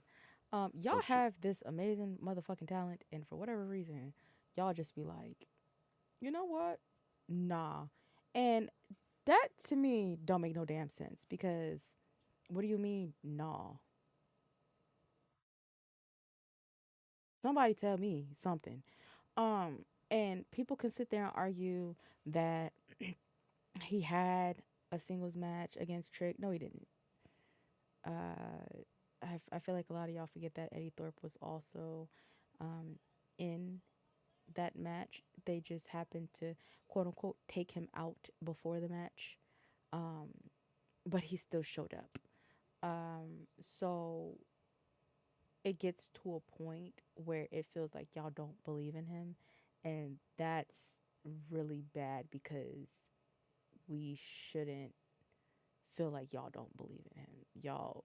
Y'all Oh shit. have this amazing motherfucking talent, and for whatever reason, y'all just be like, you know what? Nah. And that to me don't make no damn sense because what do you mean, nah? Somebody tell me something. And people can sit there and argue that he had a singles match against Trick. No, he didn't. Uh, I feel like a lot of y'all forget that Eddie Thorpe was also um, in that match. They just happened to quote unquote take him out before the match, um, but he still showed up. So it gets to a point where it feels like y'all don't believe in him, and that's really bad because we shouldn't feel like y'all don't believe in him. Y'all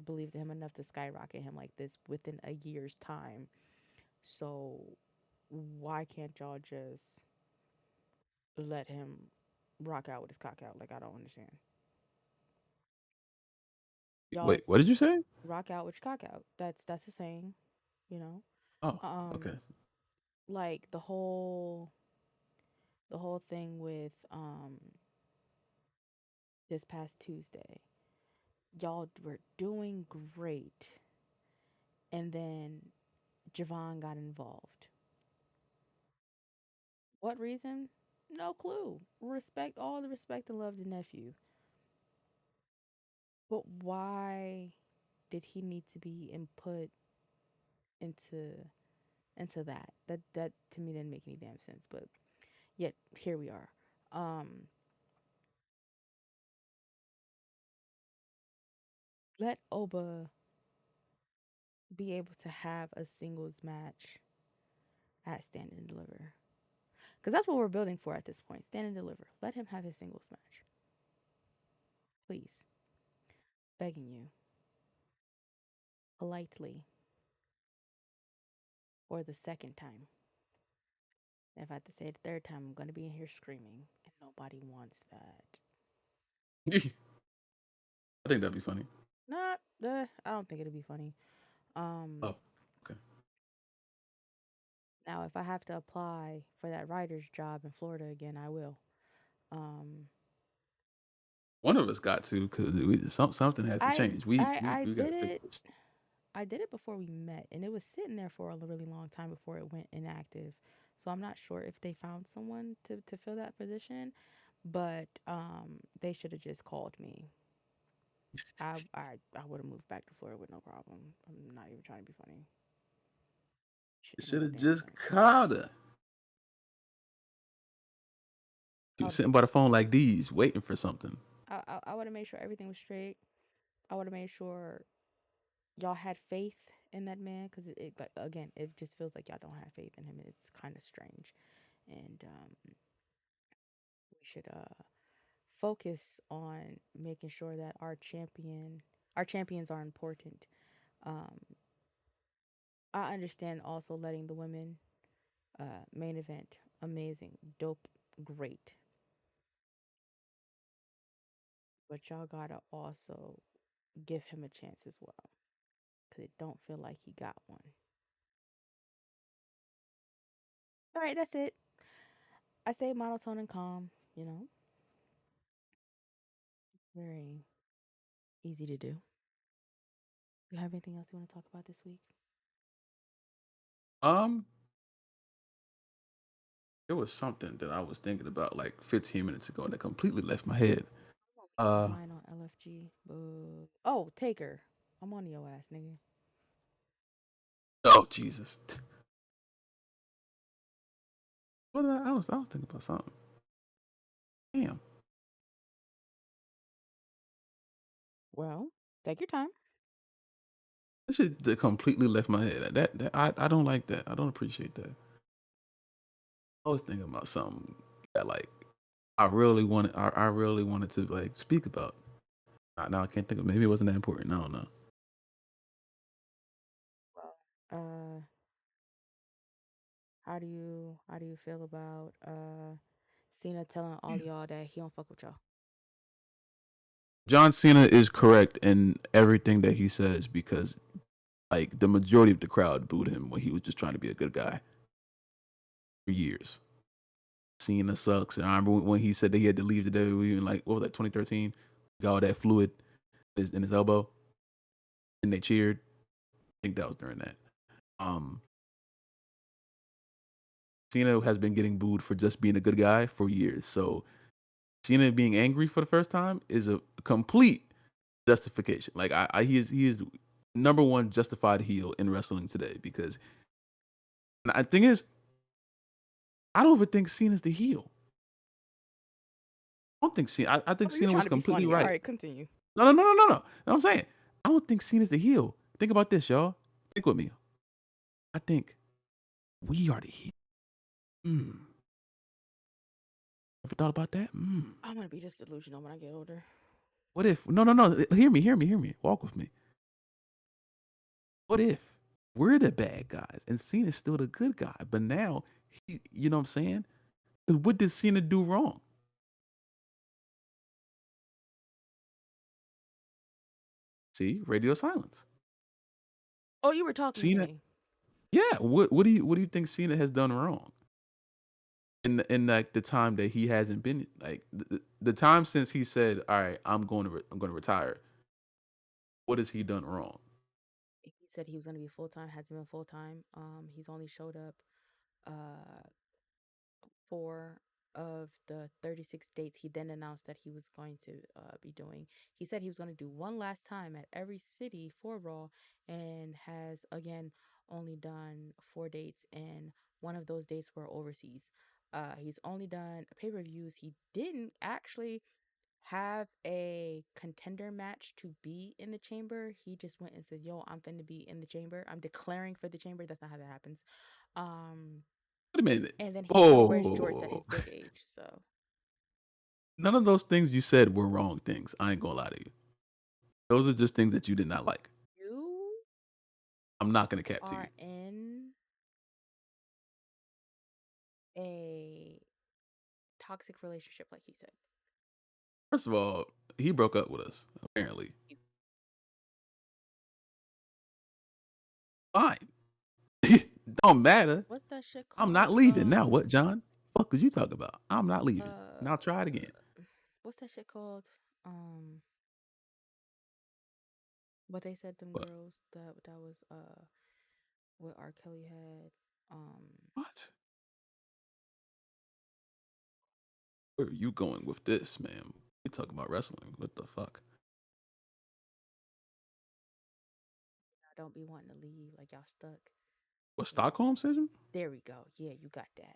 believed in him enough to skyrocket him like this within a year's time. So why can't y'all just let him rock out with his cock out? Like I don't understand. Y'all Wait, what did you say? rock out with your cock out. That's a saying, you know. Oh, okay. Um, like the whole thing with this past Tuesday. Y'all were doing great, and then Javon got involved. What reason? No clue. Respect all the respect and love to nephew. But why did he need to be input into that? That to me didn't make any damn sense. But yet here we are. Um, let Oba be able to have a singles match at Stand and Deliver. Because that's what we're building for at this point. Stand and Deliver. Let him have his singles match. Please. Begging you. Politely. For the second time. If I have to say it the third time, I'm going to be in here screaming. And nobody wants that. I think that'd be funny. Not, I don't think it'll be funny. Um, Oh, okay. Now, if I have to apply for that writer's job in Florida again, I will. Um, One of us got to because something has to change. I We got did to fix it. this. I did it before we met, and it was sitting there for a really long time before it went inactive. So I'm not sure if they found someone to fill that position, but they should have just called me. I would have moved back to Florida with no problem. I'm not even trying to be funny. Should You have did should no have damn just thing. called her. She I was would sitting by the phone like these, waiting for something. I would have made sure everything was straight. I would have made sure y'all had faith in that man because but again, it just feels like y'all don't have faith in him. It's kind of strange, and we should focus on making sure that our champions are important. Um, I understand also letting the women main event amazing, dope, great, but y'all gotta also give him a chance as well because it don't feel like he got one. All right, that's it. I stay monotone and calm. Very easy to do. You have anything else you want to talk about this week? Um, there was something that I was thinking about like 15 minutes ago and it completely left my head. I'm over here Uh, crying on LFG. Boo. Oh, Taker. I'm on your ass, nigga. oh Jesus. I was thinking about something. Damn. Well, take your time. This shit that completely left my head. I don't like that. I don't appreciate that. I was thinking about something that like I really wanted to like speak about. Now I can't think of maybe it wasn't that important. I don't know. Well, how do you feel about Cena telling all y'all that he don't fuck with y'all? John Cena is correct in everything that he says because like the majority of the crowd booed him when he was just trying to be a good guy for years. Cena sucks. And I remember when he said that he had to leave the WWE in like what was that 2013? Got all that fluid in his elbow, and they cheered. I think that was during that. Um, Cena has been getting booed for just being a good guy for years. So Cena being angry for the first time is a complete justification. Like he is number one justified heel in wrestling today because and the thing is I don't even think Cena's the heel. I don't think Cena. I think Oh, you're Cena trying was to be completely funny. All right. right, continue. No. You know what I'm saying I don't think Cena's the heel. Think about this, y'all. Think with me. I think we are the heel. Mm. Ever thought about that? Mm. I'm gonna be this delusional when I get older. What if? No. Hear me. Walk with me. What if we're the bad guys and Cena's still the good guy? But now, you know what I'm saying? What did Cena do wrong? See, radio silence. Oh, you were talking to Cena, me. yeah. What do you think Cena has done wrong in like the time that he hasn't been like the time since he said, "All right, I'm going to retire." What has he done wrong? He said he was gonna be full time. Hasn't been full time. He's only showed up uh 4 of the 36 dates he then announced that he was going to be doing. He said he was going to do one last time at every city for Raw and has again only done 4 dates, and one of those dates were overseas. He's only done pay-per-views. He didn't actually have a contender match to be in the chamber. He just went and said, "Yo, I'm finna be in the chamber. I'm declaring for the chamber." That's not how that happens. Um, Wait a minute. and then he still wears jorts at Oh, his big age. So none of those things you said were wrong things. I ain't gonna lie to you. Those are just things that you did not like. you I'm not gonna cap to you. are in a toxic relationship, like he said. First of all, he broke up with us. Apparently, fine. Don't matter. What's that shit I'm not called? leaving. Now what, John? Fuck was you talking about? I'm not leaving. Uh, Now try it again. what's that shit called? Um, but they said them But girls that was what R. Kelly had. what? Where are you going with this, ma'am? We talking about wrestling. What the fuck? I don't be wanting to leave like y'all stuck. What, Yeah, Stockholm syndrome? there we go. Yeah, you got that.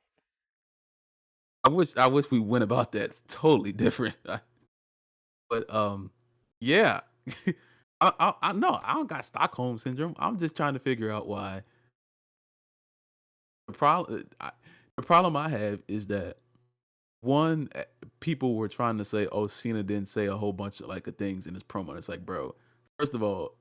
I wish we went about that totally different. But yeah. I no, I don't got Stockholm syndrome. I'm just trying to figure out why the problem. The problem I have is that one, people were trying to say, "Oh, Cena didn't say a whole bunch of like of things in his promo." And it's like, bro, first of all,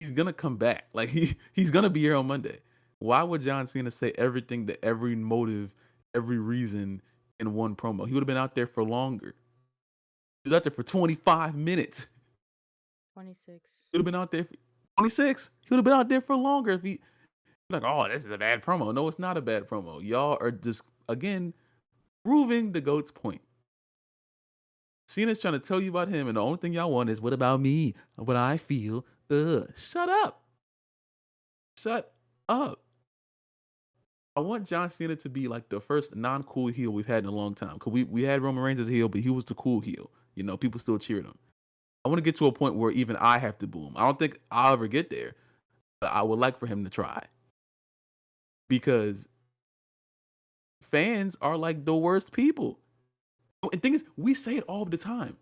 he's gonna come back. Like he's gonna be here on Monday. Why would John Cena say everything to every motive, every reason in one promo? He would have been out there for longer. He was out there for 25 minutes. 26. He would have been out there for 26. He would have been out there for longer if he like, oh, this is a bad promo. No, it's not a bad promo. Y'all are just again proving the goat's point. Cena's trying to tell you about him, and the only thing y'all want is what about me? What I feel. Shut up. Shut up. I want John Cena to be like the first non-cool heel we've had in a long time. Cause we had Roman Reigns as a heel, but he was the cool heel. You know, people still cheered him. I want to get to a point where even I have to boo him. I don't think I'll ever get there, but I would like for him to try because fans are like the worst people. And the thing is, we say it all the time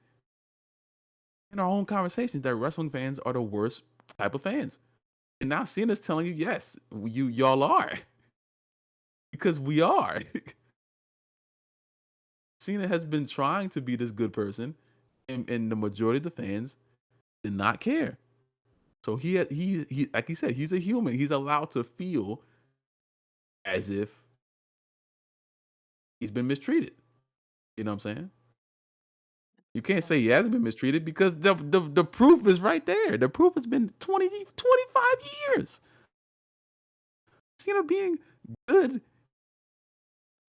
in our own conversations that wrestling fans are the worst type of fans. And now Cena's telling you, yes, y'all are because we are. Cena has been trying to be this good person, and the majority of the fans did not care. So he like he said, he's a human. He's allowed to feel as if he's been mistreated. You know what I'm saying? You can't say he Um, hasn't been mistreated because the proof is right there. The proof has been 25 years. Cena being good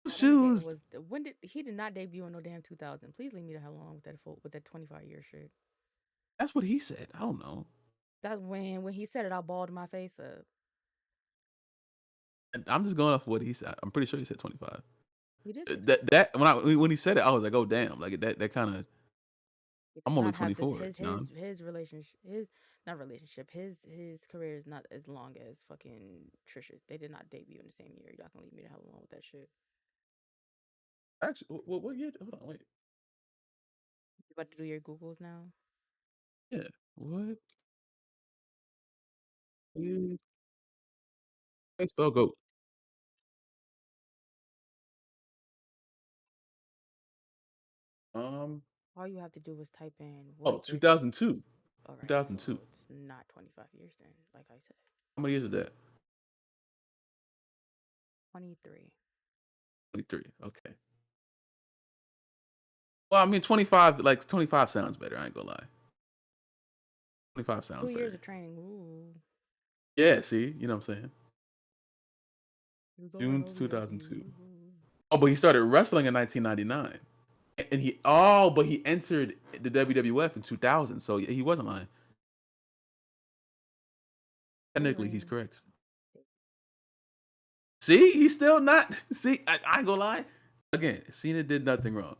then again, shoes. was when did he did not debut on no damn 2000? Please leave me the hell alone with that with that 25-year shit. That's what he said. I don't know. That's when he said it, I balled my face up. And I'm just going off what he said. I'm pretty sure he said 25. He did say That 25. when he said it, I was like, oh damn, like that kind of. He I'm does only not have this 24, John. his relationship his not relationship his career is not as long as fucking Trisha. They did not debut in the same year. Y'all can leave me the hell alone with that shit. Actually, what year? Hold on, wait. You about to do your Googles now? Yeah, what? Yeah. Hey, spell goat. Um. All you have to do is type in what Oh, year. 2002. All right, so 2002. it's not 25 years then, like I said. How many years is that? 23. 23. Okay. Well, I mean, 25. Like 25 sounds better. I ain't gonna lie. 25 sounds 2 years better. of training. Ooh. Yeah. See, you know what I'm saying? He was on that June OVW. 2002. Ooh. Oh, but he started wrestling in 1999. And but he entered the WWF in 2000. So he wasn't lying. Technically, he's Boring. correct. See, he's still not. See, I ain't gonna lie. Again, Cena did nothing wrong.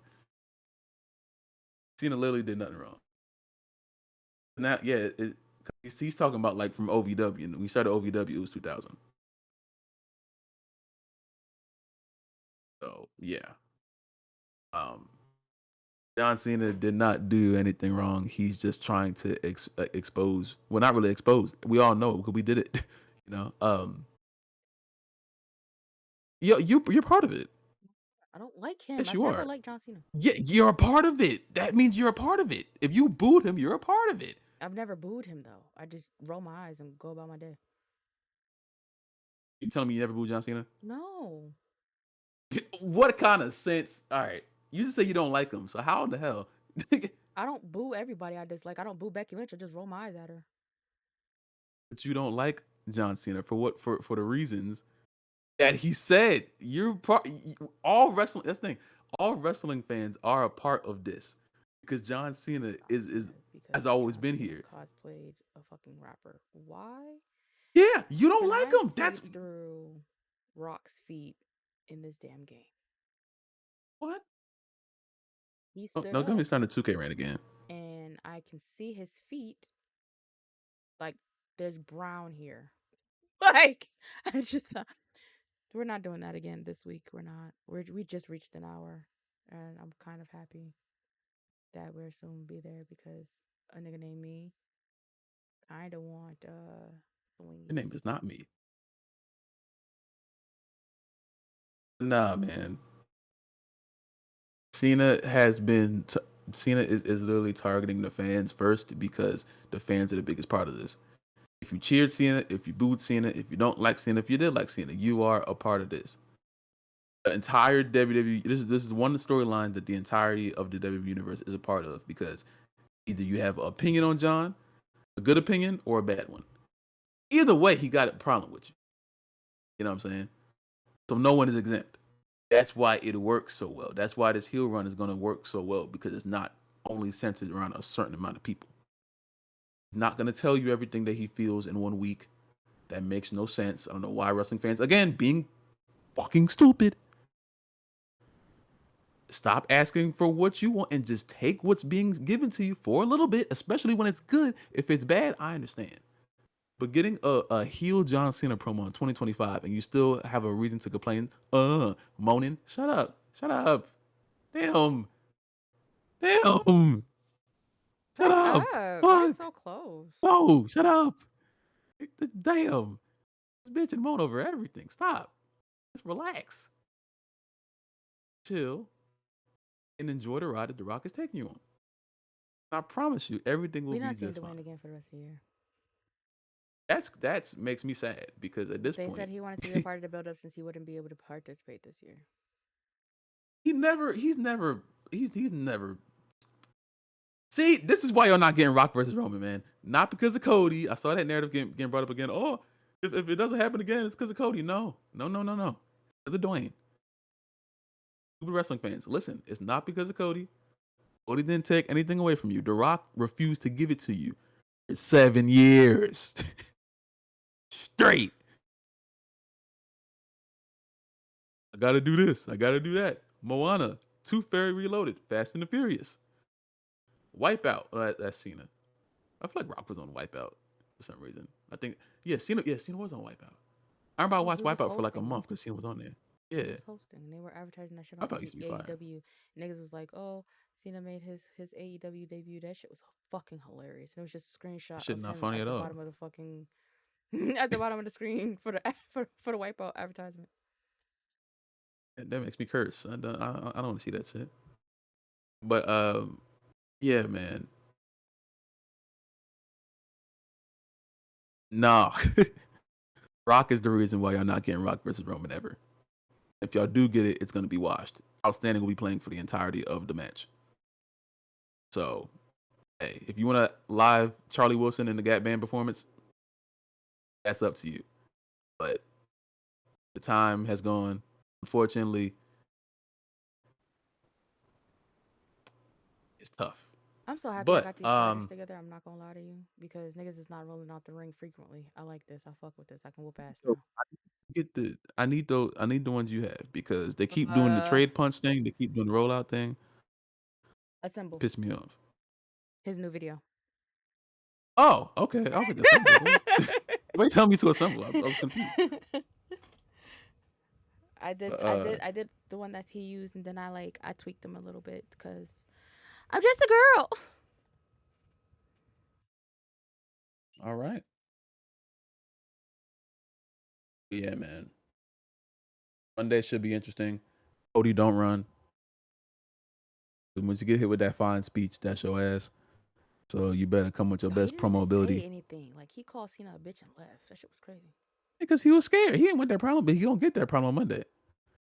Cena literally did nothing wrong. Now, yeah, he's talking about like from OVW. And we started OVW, it was 2000. So yeah, um, John Cena did not do anything wrong. He's just trying to expose. Well, not really expose. We all know because we did it. You know. You're part of it. I don't like him. Yes, I've you never are. liked John Cena. Yeah, you're a part of it. That means you're a part of it. If you booed him, you're a part of it. I've never booed him though. I just roll my eyes and go about my day. You telling me you never booed John Cena? No. What kind of sense? All right, you just say you don't like him. So how in the hell? I don't boo everybody I dislike. I don't boo Becky Lynch. I just roll my eyes at her. But you don't like John Cena for what? For the reasons that he said. You're part. All wrestling. That's the thing. All wrestling fans are a part of this because John Cena I'm is mad has because always John been Cena here. cosplayed a fucking rapper. Why Yeah, you don't can like I him. see That's through Rock's feet in this damn game? what. He Oh, stood no, get me up started 2K rant again. and I can see his feet. Like there's brown here. Like I just we're not doing that again this week. We're not. We just reached an hour, and I'm kind of happy that we're soon be there because a nigga named me kind of want Your swings. name is not me. Nah, man. Cena has been. Cena is literally targeting the fans first because the fans are the biggest part of this. If you cheered Cena, if you booed Cena, if you don't like Cena, if you did like Cena, you are a part of this. The entire WWE. This is one storyline that the entirety of the WWE universe is a part of because either you have an opinion on John, a good opinion, or a bad one. Either way, he got a problem with you. You know what I'm saying? So no one is exempt. That's why it works so well. That's why this heel run is going to work so well because it's not only centered around a certain amount of people. He's not going to tell you everything that he feels in 1 week. That makes no sense. I don't know why wrestling fans, again, being fucking stupid, stop asking for what you want and just take what's being given to you for a little bit, especially when it's good. If it's bad, I understand. But getting a heel John Cena promo in 2025 and you still have a reason to complain, moaning, shut up. Shut up. Damn. Damn. Shut Shut up. up! Why Fuck. so close? No, shut up. Damn. This bitch and moan over everything. Stop. Just relax. Chill and enjoy the ride that The Rock is taking you on. I promise you, everything will We be not seeing just Dwayne fine. again for the rest of the year. That's makes me sad because at this They said point, he wanted to be a part of the build up since he wouldn't be able to participate this year. he's never. See, this is why you're not getting Rock versus Roman, man. Not because of Cody. I saw that narrative getting brought up again. Oh, if it doesn't happen again, it's because of Cody. No, no, no, no, no. Because of Dwayne. Stupid wrestling fans, listen. It's not because of Cody. Cody didn't take anything away from you. The Rock refused to give it to you for 7 years straight. I gotta do this. I gotta do that. Moana, Tooth Fairy Reloaded, Fast and the Furious, Wipeout. That's Cena. I feel like Rock was on Wipeout for some reason. I think Cena. Yeah, Cena was on Wipeout. I remember I Oh, watched he was Wipeout for like a hosting. month because Cena was on there. He Yeah, was hosting. And they were advertising that shit on Wipeout used to be fire. AEW. Niggas was like, "Oh, Cena made his AEW debut." That shit was fucking hilarious. And it was just a That screenshot shit of not him funny at at the all. bottom of the fucking at the bottom of the screen for the for the Wipeout advertisement. That makes me curse. I don't want to see that shit. But yeah, man. Nah, Rock is the reason why y'all not getting Rock versus Roman ever. If y'all do get it, it's gonna be washed. Outstanding will be playing for the entirety of the match. So, hey, if you want a live Charlie Wilson in the Gap Band performance, that's up to you. But the time has gone. Unfortunately, it's tough. I'm so happy I But got these fighters together. I'm not gonna lie to you because niggas is not rolling out the ring frequently. I like this. I fuck with this. I can whoop ass so now. I need the ones you have because they keep doing the Uh, trade punch thing, they keep doing the rollout thing. It Assemble pissed me off. his new video. Oh, okay. I was like assemble. Wait, tell me to assemble. I was confused. I did, I Uh, did, I did the one that he used, and then I tweaked them a little bit because I'm just a girl. all right. Yeah, man. Monday should be interesting. Cody, don't run. Once you get hit with that fine speech, that's your ass. So you better come with your Yo, he best didn't even promo say ability. anything. Like he called Cena a bitch and left. That shit was crazy. Because he was scared. He ain't want that problem, but he gonna get that problem on Monday.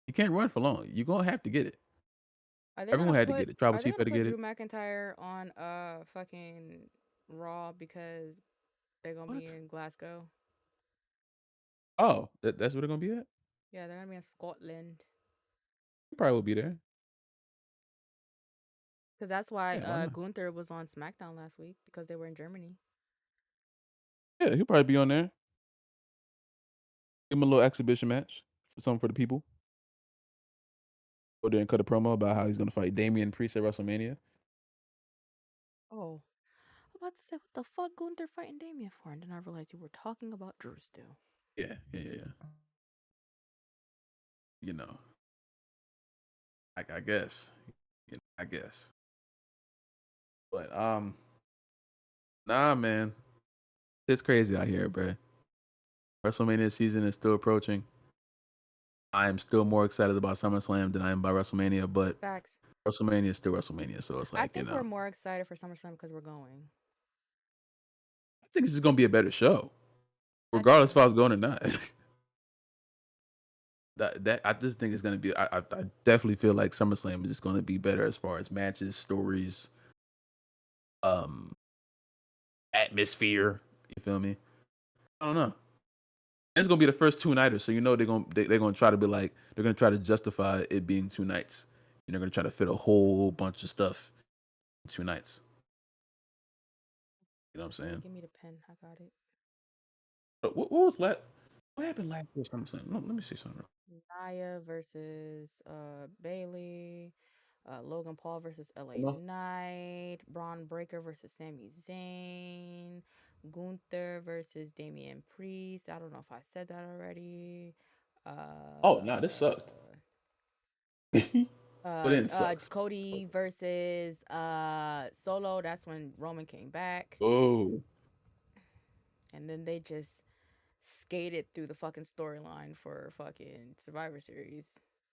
You can't run for long. You're gonna have to get it. Everyone had to get it. Tribal Are they Chief gonna had to put get Drew it. McIntyre on fucking Raw because they're gonna be What? in Glasgow? Oh, that's where they're gonna be at? Yeah, they're gonna be in Scotland. He probably will be there. Because that's why Yeah, why not? Gunther was on SmackDown last week because they were in Germany. Yeah, he'll probably be on there. Give him a little exhibition match, for something for the people. Go there and cut a promo about how he's gonna fight Damian Priest at WrestleMania. Oh, I'm about to say, what the fuck Gunther fighting Damien for? And then I realized you were talking about Drew still. Yeah. You know, I guess. I guess. But nah, man, it's crazy out here, bro. WrestleMania season is still approaching. I am still more excited about SummerSlam than I am about WrestleMania, but Facts. WrestleMania is still WrestleMania, so it's I like, think we're more excited for SummerSlam because we're going. I think this is gonna be a better show, I do regardless if too. I was going or not. That I just think it's gonna be. I definitely feel like SummerSlam is just gonna be better as far as matches, stories, um, atmosphere. You feel me? I don't know. It's gonna be the first two nighters, so you know they're gonna try to be like they're gonna try to justify it being two nights, and they're gonna try to fit a whole bunch of stuff in two nights. You know what I'm Wait, saying? give me the pen. I got it. But what was last? What happened last year? SummerSlam. Let me see something. Nia versus Bailey. Logan Paul versus LA No. Knight. Braun Breaker versus Sami Zayn. Gunther versus Damian Priest. I don't know if I said that already. Oh no, this sucked. But it sucks. Cody versus Solo. That's when Roman came back. Oh, And then they just skated through the fucking storyline for fucking Survivor Series.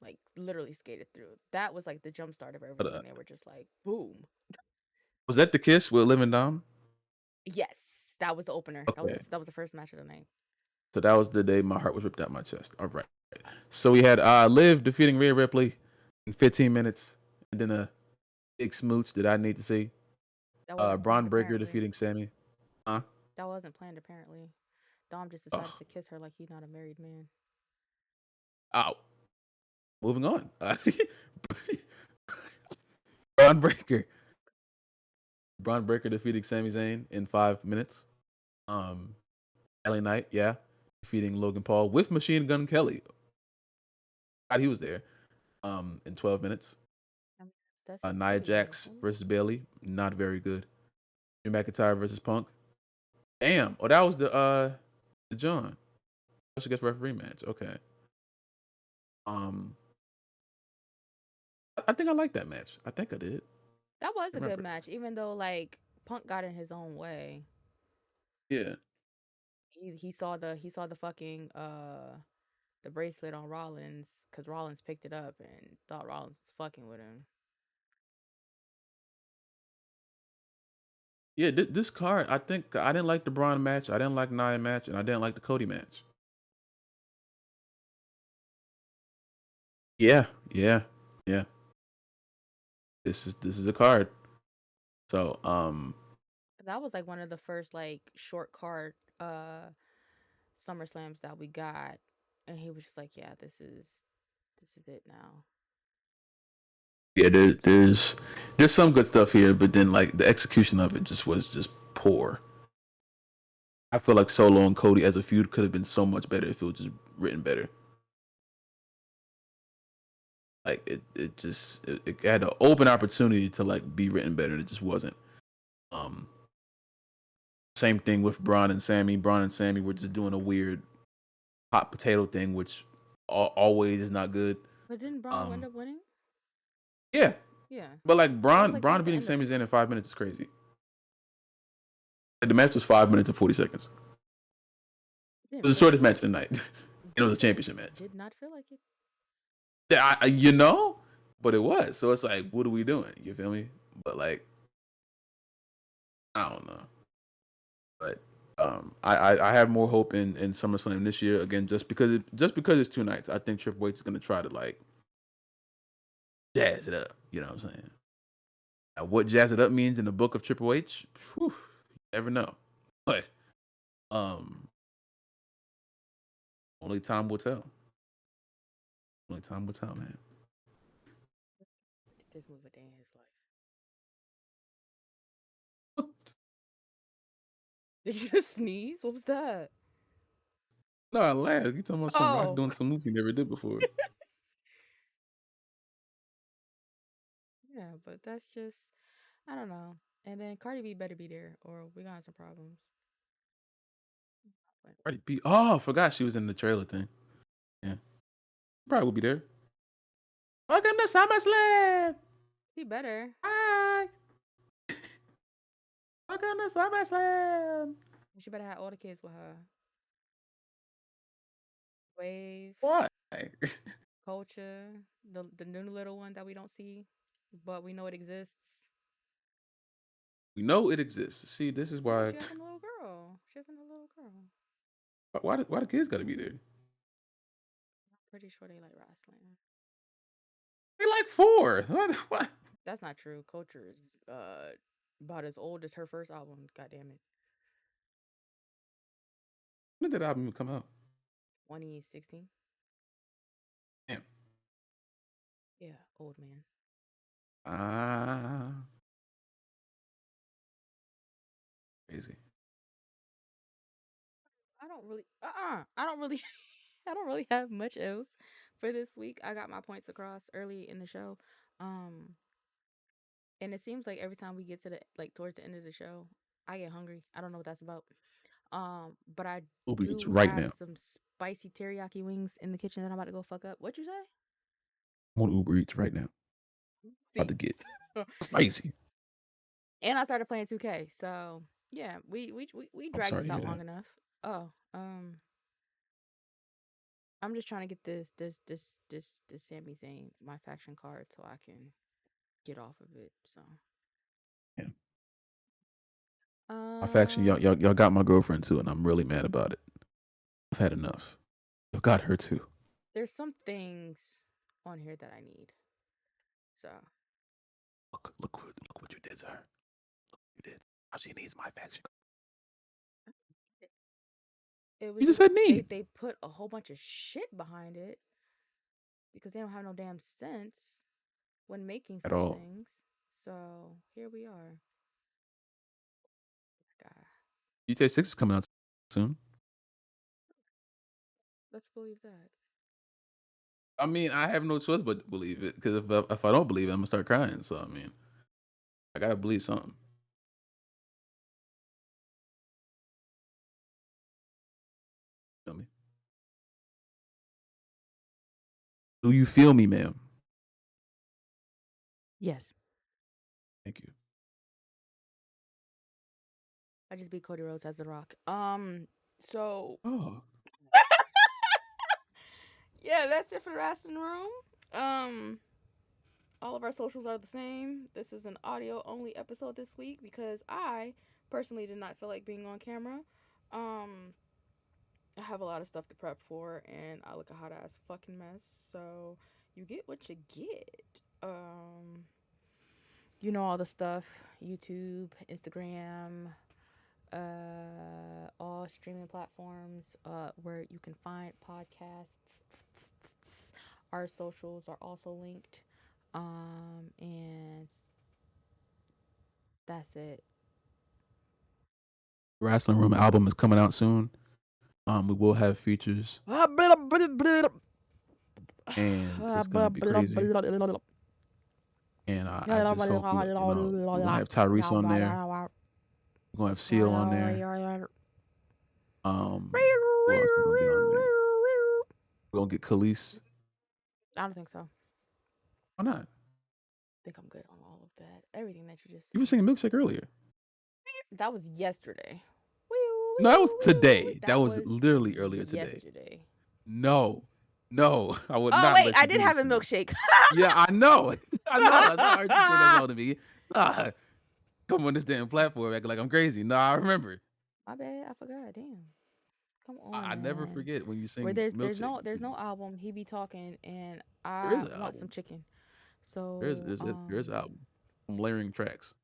Like literally skated through. That was like the jump start of everything. They were just like, boom. was that the kiss with Liv and Dom? Yes, that was the opener. Okay. That was the first match of the night. So that was the day my heart was ripped out my chest. All right. So we had Liv defeating Rhea Ripley in 15 minutes, and then a big smooch that I need to see. That wasn't Braun planned Breaker apparently. defeating Sammy. Huh? That wasn't planned apparently. Dom just decided Oh, to kiss her like he's not a married man. ow. Moving on. Braun Breaker. Braun Breaker defeating Sami Zayn in 5 minutes. Um, LA Knight, yeah, defeating Logan Paul with Machine Gun Kelly. God, he was there. In 12 minutes. I mean, that's his Nia signature. Jax Homie. versus Bailey, not very good. Drew McIntyre versus Punk. Damn. Oh, that was the John. Special guest referee match. Okay. Um, I think I like that match. I think I did. That was I a good remember. match, even though like Punk got in his own way. Yeah. He saw the fucking the bracelet on Rollins because Rollins picked it up and thought Rollins was fucking with him. Yeah, this card, I think I didn't like the Braun match. I didn't like Nia match, and I didn't like the Cody match. Yeah, yeah, yeah. This is a card. So That was like one of the first like short card SummerSlams that we got, and he was just like, "Yeah, this is it now." yeah, there's some good stuff here, but then like the execution of it just was just poor. I feel like Solo and Cody as a feud could have been so much better if it was just written better. Like it had an open opportunity to like be written better, and it just wasn't. Um, Same thing with Braun and Sammy. Braun and Sammy were just doing a weird hot potato thing, which always is not good. But didn't Braun end Um, up winning? yeah, Yeah, but like that was Braun like Braun towards the beating end of Sami it. Zayn in 5 minutes is crazy. Like, the match was 5 minutes and 40 seconds. It Didn't was the feel like shortest it. match of the night. It was Didn't a feel. championship match. Did not feel like it. Yeah, you know, but it was. So it's like, what are we doing? You feel me? But like, I don't know. But I have more hope in SummerSlam this year again, just because it's two nights. I think Triple H is gonna try to like jazz it up. You know what I'm saying? Now, what jazz it up means in the book of Triple H, whew, you never know. But um, only time will tell. Only time will tell, man. Just move a day in his life. Did you just sneeze? What was that? No, I laughed. You talking about some rock Oh. doing some moves he never did before. Yeah, but that's just, I don't know. And then Cardi B better be there, or we gonna have some problems. But Cardi B. Oh, I forgot she was in the trailer thing. Yeah, probably will be there. Welcome to SummerSlam. he better. Hi. Welcome to SummerSlam. She better have all the kids with her. Wave, Why? Culture, the new little one that we don't see, but we know it exists. We know it exists. See, this is Yeah, why. she has a little girl. She has a little girl. Why the kids got to be there? I'm pretty sure they like wrestling. They like 4. What? That's not true. Culture is about as old as her first album. God damn it, When did that album come out? 2016. Damn. Yeah, old man. Ah, crazy. I don't really. I don't really. I don't really have much else for this week. I got my points across early in the show. Um, and it seems like every time we get to the like towards the end of the show, I get hungry. I don't know what that's about. But I Uber Eats do right have now. some spicy teriyaki wings in the kitchen that I'm about to go fuck up. What you say? I'm on Uber Eats right now. About to See. get spicy. And I started playing 2K. So yeah, we I'm dragged sorry this to out hear long that. enough. Oh, I'm just trying to get this Sami Zayn my faction card so I can get off of it. So Yeah. My faction, um y'all got my girlfriend too, and I'm really mad about it. I've had enough. Y'all got her too. there's some things on here that I need. So Look what you did to her. Look what you did. Now she needs my faction. it was You just just said they need they put a whole bunch of shit behind it because they don't have no damn sense when making at such all. things. So here we are. God, GTA 6 is coming out soon. let's believe that. I mean, I have no choice but to believe it because if I don't believe it, I'm gonna start crying. So I mean, I gotta believe something. Feel me? Do you feel me, ma'am? Yes, Thank you. I just beat Cody Rhodes as The Rock. So Oh, yeah, that's it for the Wrasslin room. Um, all of our socials are the same. This is an audio only episode this week because I personally did not feel like being on camera. Um, I have a lot of stuff to prep for, and I look a hot ass fucking mess. So you get what you get. You know all the stuff: YouTube, Instagram, all streaming platforms, where you can find podcasts. Our socials are also linked. And that's it. Wrestling Room album is coming out soon. We will have features, and it's gonna be crazy. And I just hope we're gonna have Tyrese on there. We're gonna have Seal on there. Who else we gonna get on there? We're gonna get Khalees. I don't think so. Why not? I think I'm good on all of that. Everything that you just You were said. singing Milkshake earlier. That was yesterday. No, that was today. That That was was literally earlier today. yesterday. No, no, I would Oh not wait, let I you did do this have a to me. milkshake. Yeah, I know. I know. I heard you say that all to me. Nah, come on this damn platform acting like I'm crazy. No, I remember. My bad, I forgot. Damn. Come on, I never man. forget when you Where sing Milkshake. there's no album. He be talking, and There is I an want some album. chicken. There is So there is an album. I'm layering tracks.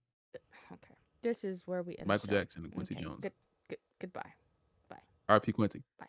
okay. This is where we end the Michael show. Jackson and Quincy Okay. Jones. Goodbye. Bye. R.P. Quincy. Bye.